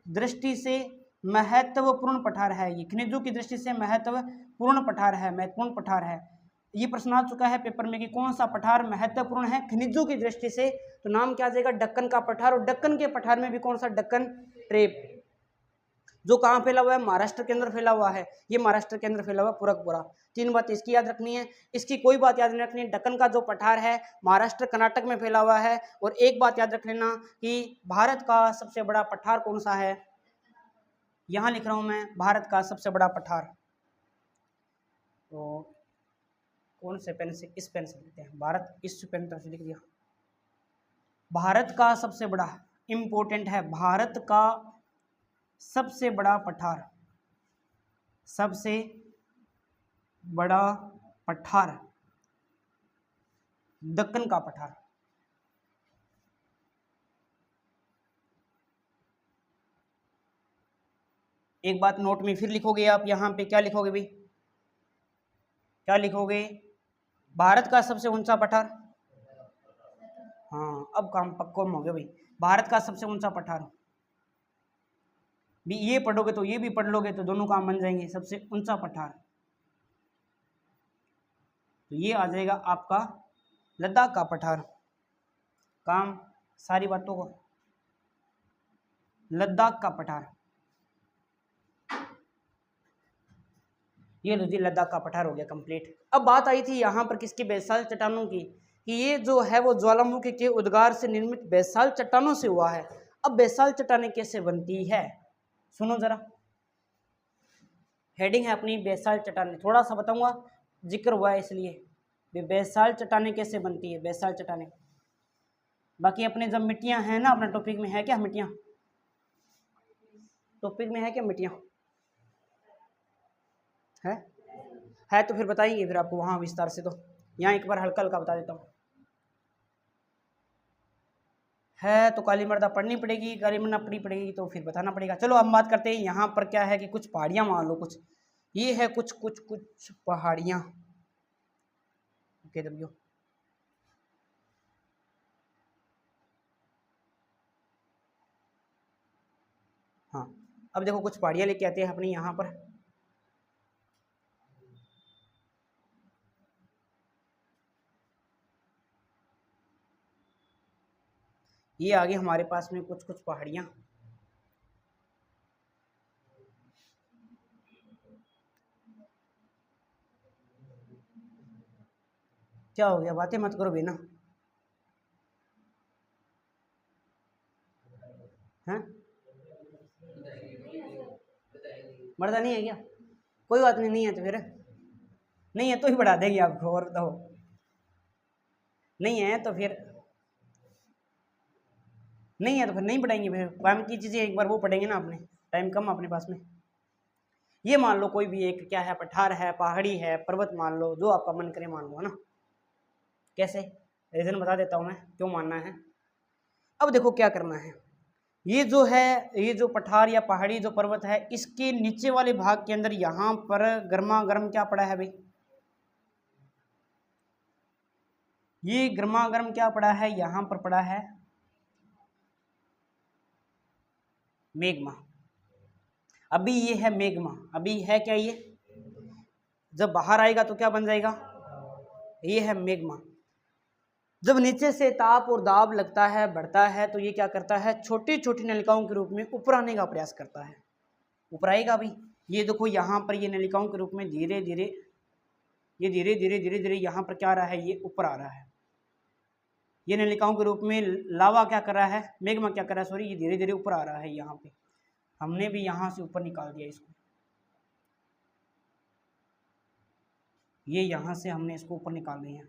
दृष्टि से महत्वपूर्ण पठार है, ये खनिजों की दृष्टि से महत्वपूर्ण पठार है, महत्वपूर्ण पठार है। ये प्रश्न आ चुका है पेपर में कि कौन सा पठार महत्वपूर्ण है खनिजों की दृष्टि से, तो नाम क्या आ जाएगा? दक्कन का पठार। और दक्कन के पठार में भी कौन सा? दक्कन ट्रेप, जो कहाँ फैला हुआ है? महाराष्ट्र के अंदर फैला हुआ है, ये महाराष्ट्र के अंदर फैला हुआ पूरा पूरा। 3 बात इसकी याद रखनी है, इसकी कोई बात याद नहीं रखनी है। दक्कन का जो पठार है महाराष्ट्र कर्नाटक में फैला हुआ है। और एक बात याद रख लेना कि भारत का सबसे बड़ा पठार कौन सा है? यहाँ लिख रहा हूँ मैं, भारत का सबसे बड़ा पठार। तो कौन से पेन से? इस पेन से लिखते हैं, भारत, इस पेन से लिख दिया। भारत का सबसे बड़ा, इंपॉर्टेंट है, भारत का सबसे बड़ा पठार, सबसे बड़ा पठार दक्कन का पठार। एक बात नोट में फिर लिखोगे आप, यहाँ पे क्या लिखोगे भाई? क्या लिखोगे? भारत का सबसे ऊंचा पठार। हाँ, अब काम पक्का हो गया भाई, भारत का सबसे ऊंचा पठार भी ये पढ़ोगे तो ये भी पढ़ लोगे तो दोनों काम बन जाएंगे। सबसे ऊंचा पठार, तो ये आ जाएगा आपका लद्दाख का पठार। काम सारी बातों को, लद्दाख का पठार, ये लो जी, लद्दाख का पठार हो गया कंप्लीट। अब बात आई थी यहाँ पर किसकी? बेसाल्ट चट्टानों की, कि ये जो है वो ज्वालामुखी के उद्गार से निर्मित बेसाल्ट चट्टानों से हुआ है। अब बेसाल्ट चट्टानें कैसे बनती है, सुनो जरा, हेडिंग है अपनी बेसाल्ट चट्टानें, थोड़ा सा बताऊंगा, जिक्र हुआ है इसलिए। बेसाल्ट चट्टानें कैसे बनती है? बेसाल्ट चट्टानें, बाकी अपने जब मिट्टियां हैं ना, अपना टॉपिक में है क्या मिट्टियां? टॉपिक में है क्या मिट्टियां? है तो फिर बताएंगे फिर आपको वहाँ विस्तार से। तो यहाँ एक बार हल्का हल्का बता देता हूँ। है तो काली मृदा पढ़नी पड़ेगी, काली मृदा पढ़नी पड़ेगी तो फिर बताना पड़ेगा। चलो हम बात करते हैं यहाँ पर क्या है कि कुछ पहाड़ियाँ मान लो, कुछ ये है कुछ कुछ कुछ पहाड़ियाँ। ओके दबियो, हाँ अब देखो कुछ पहाड़ियाँ लेके आते हैं अपने यहाँ पर। ये आगे हमारे पास में कुछ कुछ पहाड़ियाँ, क्या हो गया? बातें मत करो बेना, हैं? मर्दा नहीं है क्या? कोई बात नहीं, नहीं है तो फिर नहीं है तो ही बढ़ा देंगे आपको, और बताओ नहीं है तो फिर नहीं है तो फिर नहीं पढ़ाएंगे। फिर काम की चीज़ें एक बार वो पढ़ेंगे ना, अपने टाइम कम अपने पास में। ये मान लो कोई भी एक क्या है, पठार है, पहाड़ी है, पर्वत मान लो, जो आपका मन करे मान लो, है ना। कैसे? रीजन बता देता हूँ मैं क्यों मानना है। अब देखो क्या करना है, ये जो है, ये जो पठार या पहाड़ी जो पर्वत है, इसके नीचे वाले भाग के अंदर यहाँ पर गर्मा गर्म क्या पड़ा है भाई? ये गर्मा गर्म क्या पड़ा है? यहाँ पर पड़ा है मेग्मा। अभी ये है मेग्मा, अभी है क्या ये? जब बाहर आएगा तो क्या बन जाएगा? ये है मेग्मा। जब नीचे से ताप और दाब लगता है, बढ़ता है, तो ये क्या करता है? छोटी छोटी नलिकाओं के रूप में ऊपर आने का प्रयास करता है। ऊपर आएगा भाई, ये देखो यहाँ पर ये नलिकाओं के रूप में धीरे धीरे ये धीरे धीरे धीरे धीरे यहाँ पर क्या आ रहा है, ये ऊपर आ रहा है। ये नलिकाओं के रूप में लावा क्या कर रहा है, मैग्मा क्या कर रहा है, सॉरी, ये धीरे धीरे ऊपर आ रहा है। यहाँ पे हमने भी यहाँ से ऊपर निकाल दिया इसको, ये यहाँ से हमने इसको ऊपर निकाल दिया।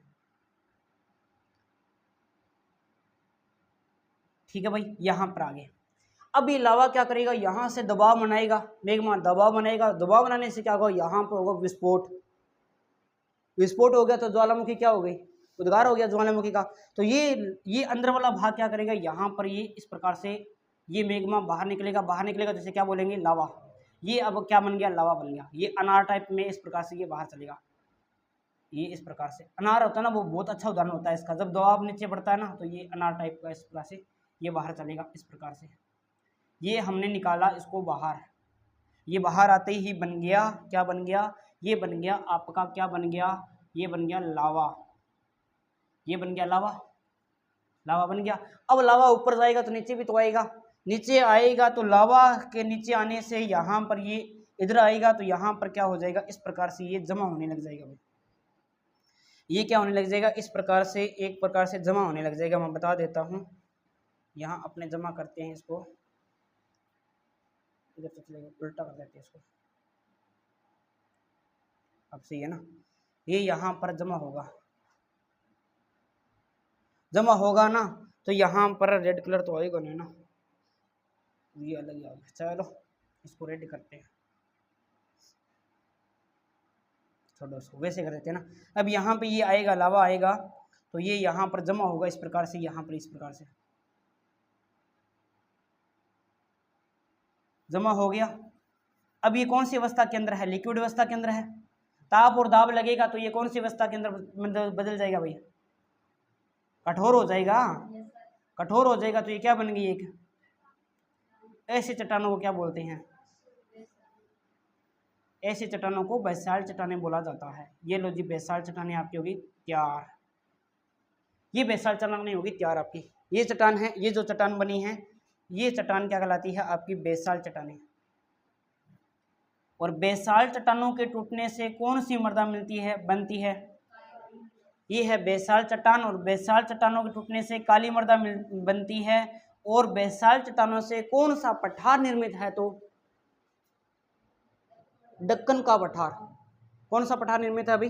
ठीक है भाई, यहाँ पर आ गए। अब ये लावा क्या करेगा, यहाँ से दबाव बनाएगा, मैग्मा दबाव बनाएगा, दबाव बनाने से क्या होगा, यहाँ पर होगा विस्फोट। विस्फोट हो गया तो ज्वालामुखी क्या हो गई, उद्गार हो गया ज्वालामुखी का। तो ये अंदर वाला भाग क्या करेगा, यहाँ पर ये इस प्रकार से ये मैग्मा बाहर निकलेगा, बाहर निकलेगा जैसे क्या बोलेंगे, लावा। ये अब क्या बन गया, लावा बन गया। ये अनार टाइप में इस प्रकार से ये बाहर चलेगा। ये इस प्रकार से अनार होता है ना, वो बहुत अच्छा उदाहरण होता है इसका। जब दबाव नीचे बढ़ता है ना, तो ये अनार टाइप का इस प्रकार से ये बाहर चलेगा इस प्रकार से। ये हमने निकाला इसको बाहर, ये बाहर आते ही बन गया, क्या बन गया, ये बन गया आपका, क्या बन गया, ये बन गया लावा। ये बन गया लावा, लावा बन गया। अब लावा ऊपर जाएगा तो नीचे भी तो आएगा, नीचे आएगा तो लावा के नीचे आने से यहाँ पर ये इधर आएगा, तो यहाँ पर क्या हो जाएगा, इस प्रकार से ये जमा होने लग जाएगा भाई। ये क्या होने लग जाएगा, इस प्रकार से एक प्रकार से जमा होने लग जाएगा। मैं बता देता हूँ, यहाँ अपने जमा करते हैं इसको, इधर से चलेगा, उल्टा कर देते हैं इसको। अब सही है ना, ये यहाँ पर जमा होगा, जमा होगा ना, तो यहाँ पर रेड कलर तो आएगा नहीं ना, ये अलग ही आ गया। चलो इसको रेड करते हैं, छोड़ो इसको, वैसे कर देते हैं ना। अब यहाँ पे ये आएगा, लावा आएगा, तो ये यहाँ पर जमा होगा इस प्रकार से, यहाँ पर इस प्रकार से जमा हो गया। अब ये कौन सी अवस्था के अंदर है, लिक्विड अवस्था के अंदर है। ताप और दाब लगेगा तो ये कौन सी अवस्था के अंदर बदल जाएगा भाई, कठोर हो जाएगा। कठोर हो जाएगा तो ये क्या बन गई, एक ऐसे चट्टानों को क्या बोलते हैं, ऐसे चट्टानों को बेसाल्ट चट्टानें बोला जाता है। ये लो जी, बेसाल्ट चट्टानें आपकी होगी तैयार। ये बेसाल्ट चट्टान नहीं होगी तैयार आपकी, ये चट्टान है, ये जो चट्टान बनी है, ये चट्टान क्या कहलाती है आपकी, बेसाल्ट चट्टानें। और बेसाल्ट चट्टानों के टूटने से कौन सी मृदा मिलती है, बनती है, ये है बेसाल्ट चट्टान। और बेसाल्ट चट्टानों के टूटने से काली मृदा बनती है। और बेसाल्ट चट्टानों से कौन सा पठार निर्मित है, तो दक्कन का पठार। कौन सा पठार निर्मित है अभी,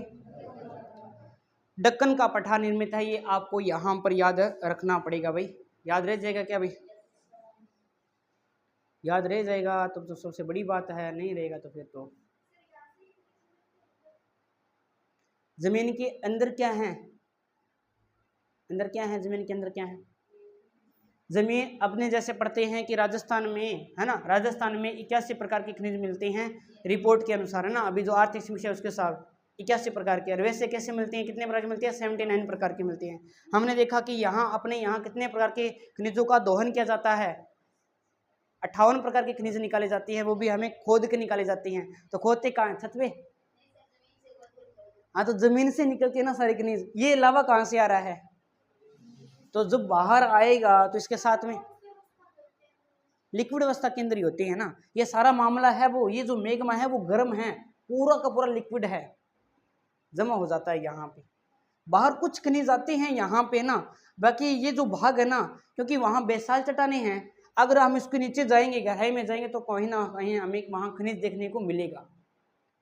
दक्कन का पठार निर्मित है। ये आपको यहाँ पर याद रखना पड़ेगा भाई, याद रह जाएगा क्या भाई, याद रह जाएगा तो सबसे बड़ी बात है, नहीं रहेगा तो फिर तो। जमीन के अंदर क्या है, अंदर क्या है, जमीन के अंदर क्या है, जमीन अपने जैसे पढ़ते हैं कि राजस्थान में है ना, राजस्थान में 81 प्रकार के खनिज मिलते हैं रिपोर्ट के अनुसार, है ना। अभी जो आर्थिक समीक्षा उसके साथ 81 प्रकार के। और वैसे कैसे मिलते हैं, कितने प्रकार के मिलते हैं, 79 प्रकार के मिलते हैं। हमने देखा कि यहाँ अपने यहाँ कितने प्रकार के खनिजों का दोहन किया जाता है, 58 प्रकार के खनिज निकाले जाती हैं, वो भी हमें खोद के निकाले जाती हैं। तो खोदते कहाँ हैं, छत पे, हाँ, तो जमीन से निकलती है ना सारी खनिज। ये लावा कहाँ से आ रहा है, तो जब बाहर आएगा तो इसके साथ में लिक्विड अवस्था के अंदर ही होते हैं ना। ये सारा मामला है वो, ये जो मैग्मा है वो गर्म है, पूरा का पूरा लिक्विड है, जमा हो जाता है यहाँ पे। बाहर कुछ खनिज आते हैं यहाँ पे ना, बाकी ये जो भाग है ना, क्योंकि वहाँ बेसाल्ट चट्टानें हैं, अगर हम इसके नीचे जाएंगे, गहराई में जाएंगे, तो कहीं ना कहीं हमें वहाँ खनिज देखने को मिलेगा।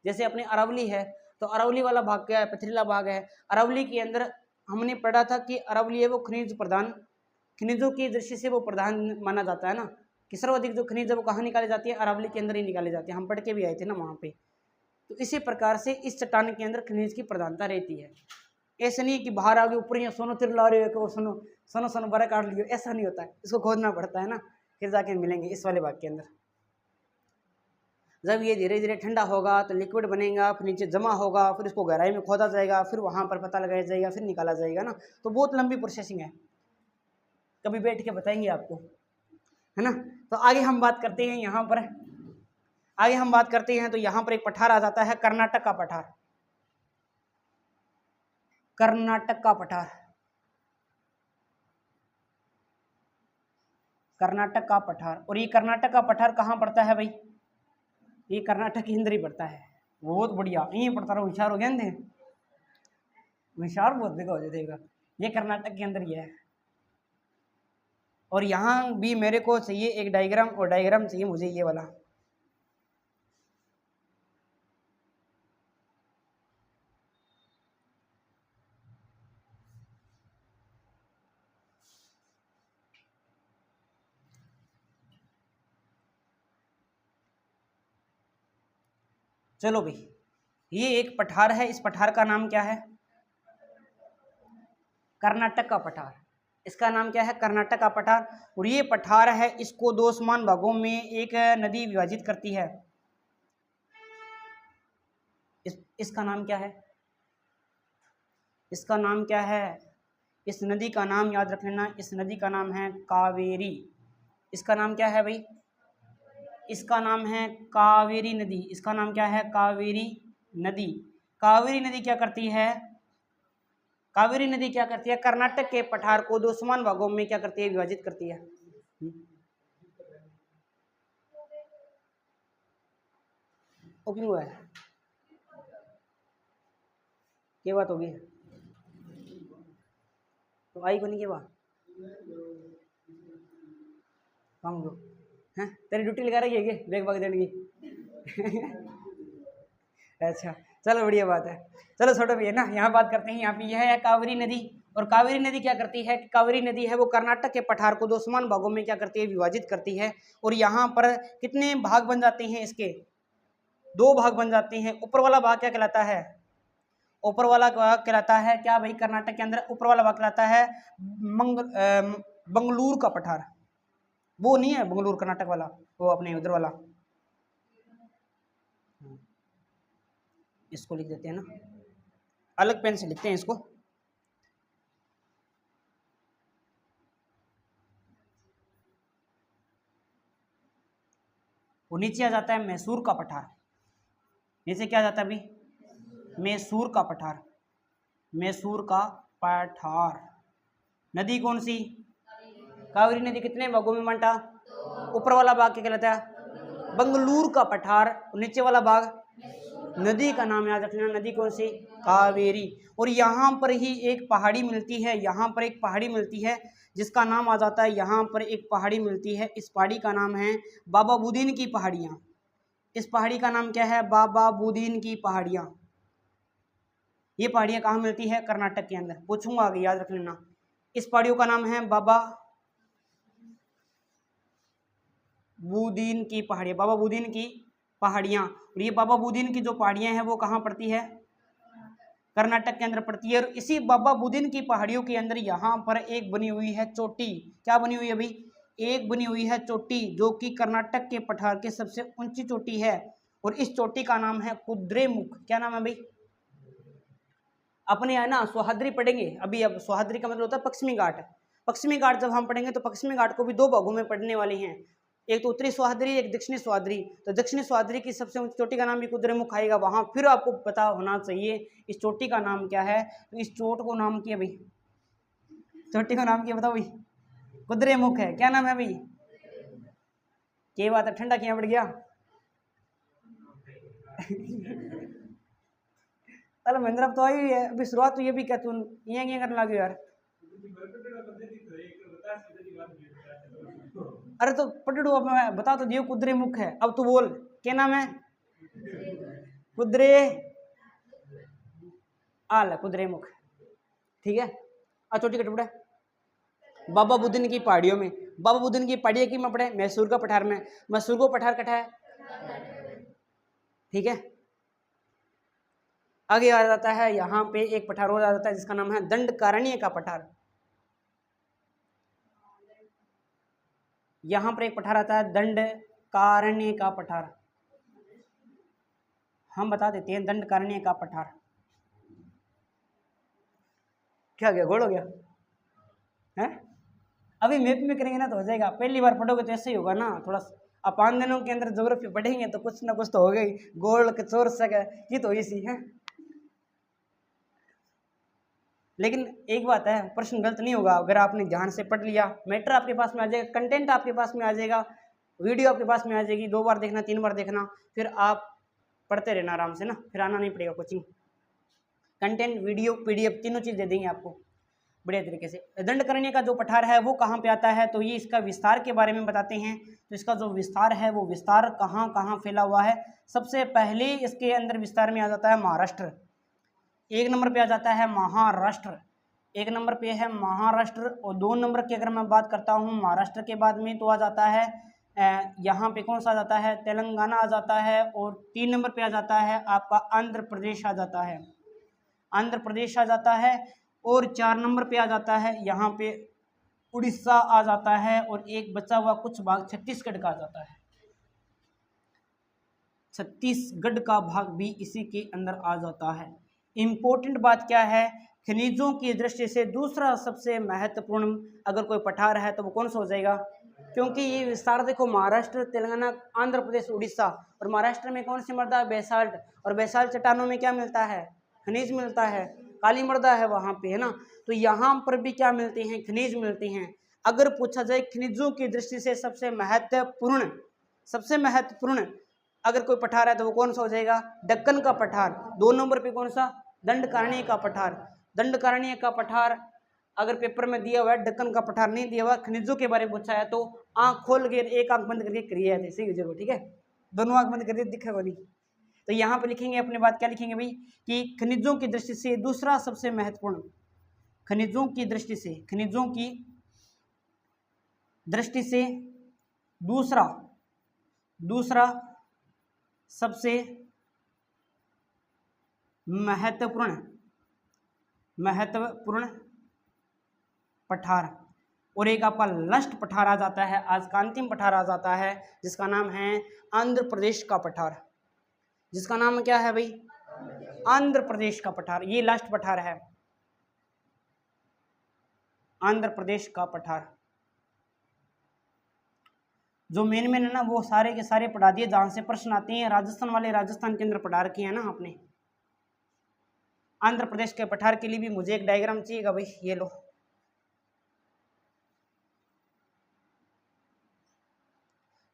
जैसे अपने अरावली है, तो अरावली वाला भाग क्या है, पथरीला भाग है। अरावली के अंदर हमने पढ़ा था कि अरावली है वो खनिज प्रधान, खनिजों की दृष्टि से वो प्रधान माना जाता है ना, कि सर्वाधिक जो खनिज है वो कहाँ निकाली जाती है, अरावली के अंदर ही निकाली जाती है। हम पढ़ के भी आए थे ना वहाँ पे। तो इसी प्रकार से इस चट्टान के अंदर खनिज की प्रधानता रहती है। ऐसा नहीं कि बाहर आगे ऊपर ही सोनो तिर ला रहे हो, सोनो सोनो सोनो बड़ा काट लियो, ऐसा नहीं होता है। इसको खोदना पड़ता है ना, फिर जाके मिलेंगे इस वाले भाग के अंदर। जब ये धीरे धीरे ठंडा होगा तो लिक्विड बनेगा, फिर नीचे जमा होगा, फिर इसको गहराई में खोदा जाएगा, फिर वहाँ पर पता लगाया जाएगा, फिर निकाला जाएगा ना। तो बहुत लंबी प्रोसेसिंग है, कभी बैठ के बताएंगे आपको, है ना। तो आगे हम बात करते हैं, यहाँ पर आगे हम बात करते हैं तो यहाँ पर एक पठार आ जाता है, कर्नाटक का पठार। कर्नाटक का पठार, कर्नाटक का पठार। और ये कर्नाटक का पठार कहाँ पड़ता है भाई, ये कर्नाटक के अंदर ही पड़ता है। बहुत बढ़िया, यहीं पड़ता रहो, होशियार हो गया। होशियार बहुत देखा हो जाएगा। ये कर्नाटक के अंदर ही है। और यहाँ भी मेरे को चाहिए एक डायग्राम, और डायग्राम चाहिए मुझे ये वाला। चलो भाई, ये एक पठार है, इस पठार का नाम क्या है? कर्नाटक का पठार। इसका नाम क्या है? कर्नाटक का पठार। और ये पठार है, इसको दो समान भागों में एक नदी विभाजित करती है। इसका नाम क्या है? इसका नाम क्या है? इस नदी का नाम याद रख लेना, इस नदी का नाम है कावेरी। इसका नाम क्या है भाई? इसका नाम है कावेरी नदी। इसका नाम क्या है? कावेरी नदी। कावेरी नदी क्या करती है? कावेरी नदी क्या करती है? कर्नाटक के पठार को दो समान भागों में क्या करती है? विभाजित करती है। ओपनिंग हुआ है, क्या बात होगी? तो आई को नहीं, क्या बात काम दो हैं? तेरी ड्यूटी लगा रही है क्या बैग भाग देने की? अच्छा, चलो बढ़िया बात है। चलो छोटो भैया ना, यहाँ बात करते हैं। यहाँ पे यह है कावेरी नदी। और कावेरी नदी क्या करती है? कावेरी नदी है वो कर्नाटक के पठार को दो समान भागों में क्या करती है? विभाजित करती है। और यहाँ पर कितने भाग बन जाते हैं? इसके दो भाग बन जाते हैं। ऊपर वाला भाग क्या कहलाता है? ऊपर वाला भाग कहलाता है क्या भाई? कर्नाटक के अंदर ऊपर वाला भाग कहलाता है बंगलुरु का पठार। वो नहीं है बंगलुरु कर्नाटक वाला, वो अपने उधर वाला। इसको लिख देते हैं ना, अलग पेन से लिखते हैं इसको। वो नीचे आ जाता है मैसूर का पठार। नीचे क्या आ जाता है अभी? मैसूर का पठार। मैसूर का पठार। नदी कौन सी? कावेरी नदी। कितने भागों में बांटा? ऊपर वाला भाग क्या कहलाता है? बंगलुरु का पठार। नीचे वाला भाग नदी का नाम याद रखना। नदी कौन सी? कावेरी। और यहाँ पर ही एक पहाड़ी मिलती है, यहाँ पर एक पहाड़ी मिलती है जिसका नाम आ जाता है, यहाँ पर एक पहाड़ी मिलती है, इस पहाड़ी का नाम है बाबा बुदीन की पहाड़ियाँ। इस पहाड़ी का नाम क्या है? बाबा बुदीन की पहाड़ियाँ। ये पहाड़ियाँ कहाँ मिलती है? कर्नाटक के अंदर। पूछूंगा आगे, याद रख लेना। इस पहाड़ियों का नाम है बाबा बुदीन की पहाड़ियाँ। बाबा बुदीन की पहाड़ियाँ। और ये बाबा बुदीन की जो पहाड़ियाँ हैं वो कहाँ पड़ती है? कर्नाटक के अंदर पड़ती है। और इसी बाबा बुदीन की पहाड़ियों के अंदर यहाँ पर एक बनी हुई है चोटी। क्या बनी हुई है अभी? एक बनी हुई है चोटी, जो कि कर्नाटक के पठार के सबसे ऊंची चोटी है। और इस चोटी का नाम है कुद्रेमुख। क्या नाम है भाई? अपने है ना सुहाद्री पढ़ेंगे अभी। अब सुहाद्री का मतलब होता है पश्चिमी घाट। पश्चिमी घाट जब हम पढ़ेंगे तो पश्चिमी घाट को भी दो भागों में पढ़ने वाले हैं, एक तो उत्तरी सुहाद्री, एक दक्षिणी सुहाद्री। तो दक्षिणी सुहाद्री की सबसे ऊंची चोटी का नाम भी कुद्रेमुख आएगा। वहां फिर आपको पता होना चाहिए इस चोटी का नाम क्या है। तो इस चोट को नाम किया भाई, चोटी का नाम क्या बताओ भाई? कुद्रेमुख है। क्या नाम है भाई? क्या बात है, ठंडा किया पड़ गया? चलो महेंद्र, अब तो आई है, अभी शुरुआत तो ये भी क्या तू ये करने लगे यार? अरे तो पटड़ू, अब मैं बता तो दियो कुद्रे मुख है। अब तू बोल क्या नाम है? कुद्रे आल, कुद्रे मुख। ठीक है। चोटी का टुकड़ा बाबा बुदन की पहाड़ियों में। बाबा बुदन की पहाड़ियों की में पड़े मैसूर का पठार में। मैसूर को पठार कटा है। ठीक है। आगे आ जाता है, यहाँ पे एक पठार और आ जाता है जिसका नाम है दंडकारण्य का पठार। यहाँ पर एक पठार आता है दंडकारण्य का पठार। हम बता देते हैं दंडकारण्य का पठार। क्या गया? गोल हो गया है? अभी मैप में करेंगे ना तो हो जाएगा। पहली बार पढ़ोगे तो ऐसे ही होगा ना, थोड़ा अब 5 दिनों के अंदर ज्योग्राफी पढ़ेंगे तो कुछ ना कुछ तो हो गई। गोल कचोर सक ये तो इसी है। लेकिन एक बात है, प्रश्न गलत नहीं होगा अगर आपने ध्यान से पढ़ लिया। मैटर आपके पास में आ जाएगा, कंटेंट आपके पास में आ जाएगा, वीडियो आपके पास में आ जाएगी। 2 बार देखना, 3 बार देखना, फिर आप पढ़ते रहना आराम से ना, फिर आना नहीं पड़ेगा कोचिंग। कंटेंट, वीडियो, PDF तीनों चीज़ दे देंगे आपको बढ़िया तरीके से। दंडकारण्य का जो पठार है वो कहाँ पे आता है, तो ये इसका विस्तार के बारे में बताते हैं। तो इसका जो विस्तार है वो विस्तार कहाँ कहाँ फैला हुआ है। सबसे पहले इसके अंदर विस्तार में आ जाता है महाराष्ट्र, 1 नंबर पे आ जाता है महाराष्ट्र, 1 नंबर पे है महाराष्ट्र। और 2 नंबर की अगर मैं बात करता हूँ महाराष्ट्र के बाद में तो आ जाता है यहाँ पे कौन सा आ जाता है, तेलंगाना आ जाता है। और 3 नंबर पे आ जाता है आपका आंध्र प्रदेश आ जाता है, आंध्र प्रदेश आ जाता है। और 4 नंबर पे आ जाता है यहाँ पे उड़ीसा आ जाता है। और एक बचा हुआ कुछ भाग छत्तीसगढ़ का आ जाता है, छत्तीसगढ़ का भाग भी इसी के अंदर आ जाता है। इम्पोर्टेंट बात क्या है, खनिजों की दृष्टि से दूसरा सबसे महत्वपूर्ण अगर कोई पठार है तो वो कौन सा हो जाएगा, क्योंकि ये विस्तार देखो महाराष्ट्र, तेलंगाना, आंध्र प्रदेश, उड़ीसा। और महाराष्ट्र में कौन सी मृदा, बेसाल्ट। और बेसाल्ट चट्टानों में क्या मिलता है, खनिज मिलता है, काली मृदा है वहाँ पे, है ना। तो यहाँ पर भी क्या मिलते हैं, खनिज मिलते हैं। अगर पूछा जाए खनिजों की दृष्टि से सबसे महत्वपूर्ण अगर कोई पठार है तो वो कौन सा हो जाएगा, दक्कन का पठार। 2 नंबर पे कौन सा, दंडकारण्य का पठार। दंडकारण्य का पठार अगर पेपर में दिया हुआ है, दक्कन का पठार नहीं दिया हुआ, खनिजों के बारे में पूछा है तो आंख खोल के एक आंख बंद करके करिए ऐसे ही जरूर, ठीक है, दोनों आंख बंद करके दिखेगा नहीं। तो यहाँ पे लिखेंगे अपनी बात, क्या लिखेंगे भाई, कि खनिजों की दृष्टि से दूसरा सबसे महत्वपूर्ण, खनिजों की दृष्टि से, खनिजों की दृष्टि से दूसरा सबसे महत्वपूर्ण पठार। और एक आपका लास्ट पठार आ जाता है, आज का अंतिम पठार आ जाता है, जिसका नाम है आंध्र प्रदेश का पठार। जिसका नाम क्या है भाई, आंध्र प्रदेश का पठार। ये लास्ट पठार है, आंध्र प्रदेश का पठार। जो मेन है ना वो सारे के सारे पढ़ा दिए जहां से प्रश्न आते हैं। राजस्थान वाले राजस्थान के अंदर पढ़ा रखे हैं ना आपने। आंध्र प्रदेश के पठार के लिए भी मुझे एक डायग्राम चाहिएगा भाई, ये लो।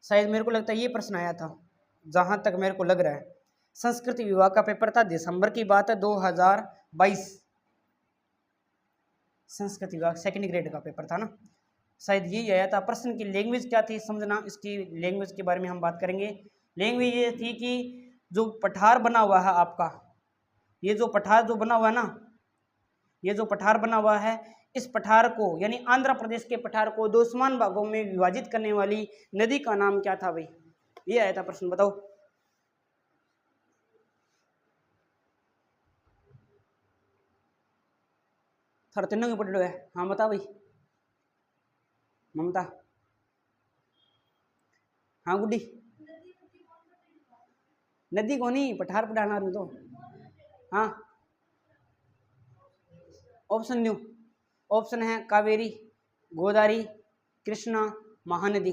शायद मेरे को लगता है ये प्रश्न आया था, जहां तक मेरे को लग रहा है। संस्कृति विभाग का पेपर था, दिसंबर की बात है 2022, संस्कृत विभाग 2nd ग्रेड का पेपर था ना, शायद यही आया था। प्रश्न की लैंग्वेज क्या थी समझना, इसकी लैंग्वेज के बारे में हम बात करेंगे। लैंग्वेज ये थी कि जो पठार बना हुआ है आपका, ये जो पठार जो बना हुआ है ना, ये जो पठार बना हुआ है, इस पठार को यानी आंध्र प्रदेश के पठार को 2 समान भागों में विभाजित करने वाली नदी का नाम क्या था भाई, ये आया था प्रश्न, बताओ। थोड़ा तीनों के पढ़ लो है, हाँ बता भाई ममता, हाँ गुड्डी। नदी को नहीं, पठार पढ़ाना तो, हाँ ऑप्शन दूं, ऑप्शन है कावेरी, गोदावरी, कृष्णा, महानदी।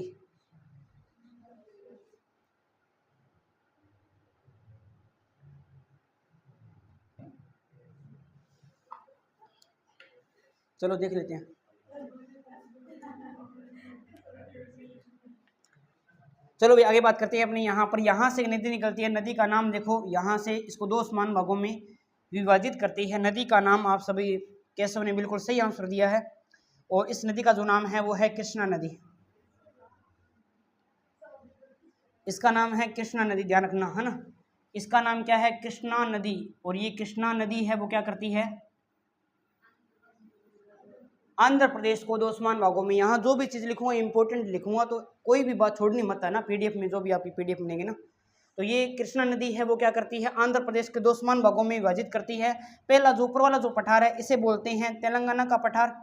चलो देख लेते हैं। चलो भाई आगे बात करते हैं अपने। यहाँ पर यहाँ से नदी निकलती है, नदी का नाम देखो, यहाँ से इसको 2 समान भागों में विभाजित करती है। नदी का नाम आप सभी केशव ने बिल्कुल सही आंसर दिया है, और इस नदी का जो नाम है वो है कृष्णा नदी। इसका नाम है कृष्णा नदी, ध्यान रखना है ना। इसका नाम क्या है, कृष्णा नदी। और ये कृष्णा नदी है वो क्या करती है, आंध्र प्रदेश को 2 समान भागों में। यहाँ जो भी चीज़ लिखूंगा इंपॉर्टेंट लिखूंगा, तो कोई भी बात छोड़नी मत है ना। PDF में जो भी आप PDF मिलेंगे ना, तो ये कृष्णा नदी है वो क्या करती है, आंध्र प्रदेश के 2 समान भागों में विभाजित करती है। पहला जो ऊपर वाला जो पठार है इसे बोलते हैं तेलंगाना का पठार,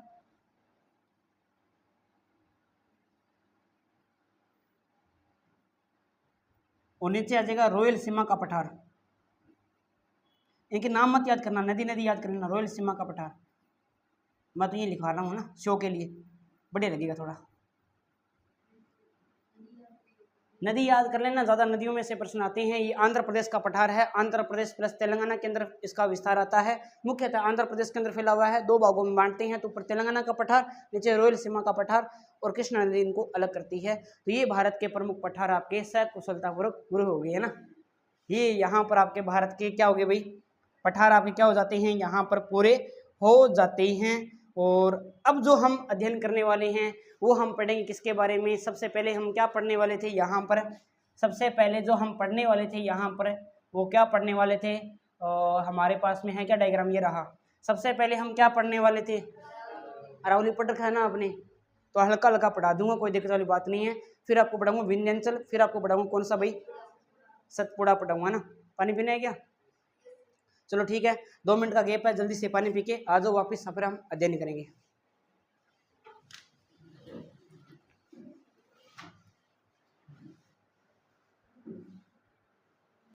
और नीचे आ जाएगा रॉयल सीमा का पठार। इनके नाम मत याद करना, नदी नदी याद कर लेना, रॉयल सीमा का पठार। मैं तो ये लिखवा रहा हूँ ना शो के लिए, बढ़िया लगेगा थोड़ा। नदी याद कर लेना, ज़्यादा नदियों में से प्रश्न आते हैं। ये आंध्र प्रदेश का पठार है, आंध्र प्रदेश प्लस तेलंगाना के अंदर इसका विस्तार आता है। मुख्यतः आंध्र प्रदेश के अंदर फैला हुआ है, 2 भागों में बांटते हैं, तो ऊपर तेलंगाना का पठार, नीचे रॉयल सीमा का पठार, और कृष्णा नदी इनको अलग करती है। तो ये भारत के प्रमुख पठार आपके सकुशलतापूर्वक पूरे हो गए है ना। ये यहाँ पर आपके भारत के क्या हो गए भाई, पठार आपके क्या हो जाते हैं, यहाँ पर पूरे हो जाते हैं। और अब जो हम अध्ययन करने वाले हैं वो हम पढ़ेंगे किसके बारे में। सबसे पहले हम क्या पढ़ने वाले थे यहाँ पर, सबसे पहले जो हम पढ़ने वाले थे यहाँ पर वो क्या पढ़ने वाले थे, हमारे पास में है क्या डायग्राम, ये रहा। सबसे पहले हम क्या पढ़ने वाले थे, अरावली पढ़ रखा है ना आपने, तो हल्का हल्का पढ़ा दूंगा, कोई दिक्कत वाली बात नहीं है। फिर आपको पढ़ाऊंगा विंध्यांचल, फिर आपको पढ़ाऊंगा कौन सा भाई, सतपुड़ा पढ़ाऊंगा ना। पानी पीना है क्या, चलो ठीक है, 2 मिनट का गैप है, जल्दी से पानी पी के आ जाओ वापस, फिर हम अध्ययन करेंगे।